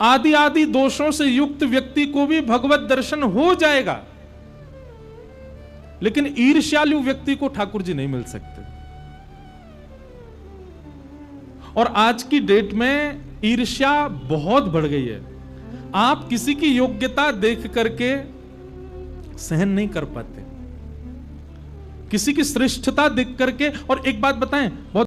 आदि आदि दोषों से युक्त व्यक्ति को भी भगवत दर्शन हो जाएगा, लेकिन ईर्ष्यालु व्यक्ति को ठाकुर जी नहीं मिल सकते। और आज की डेट में ईर्ष्या बहुत बढ़ गई है। आप किसी की योग्यता देख करके सहन नहीं कर पाते, किसी की श्रेष्ठता देख करके। और एक बात बताएं, बहुत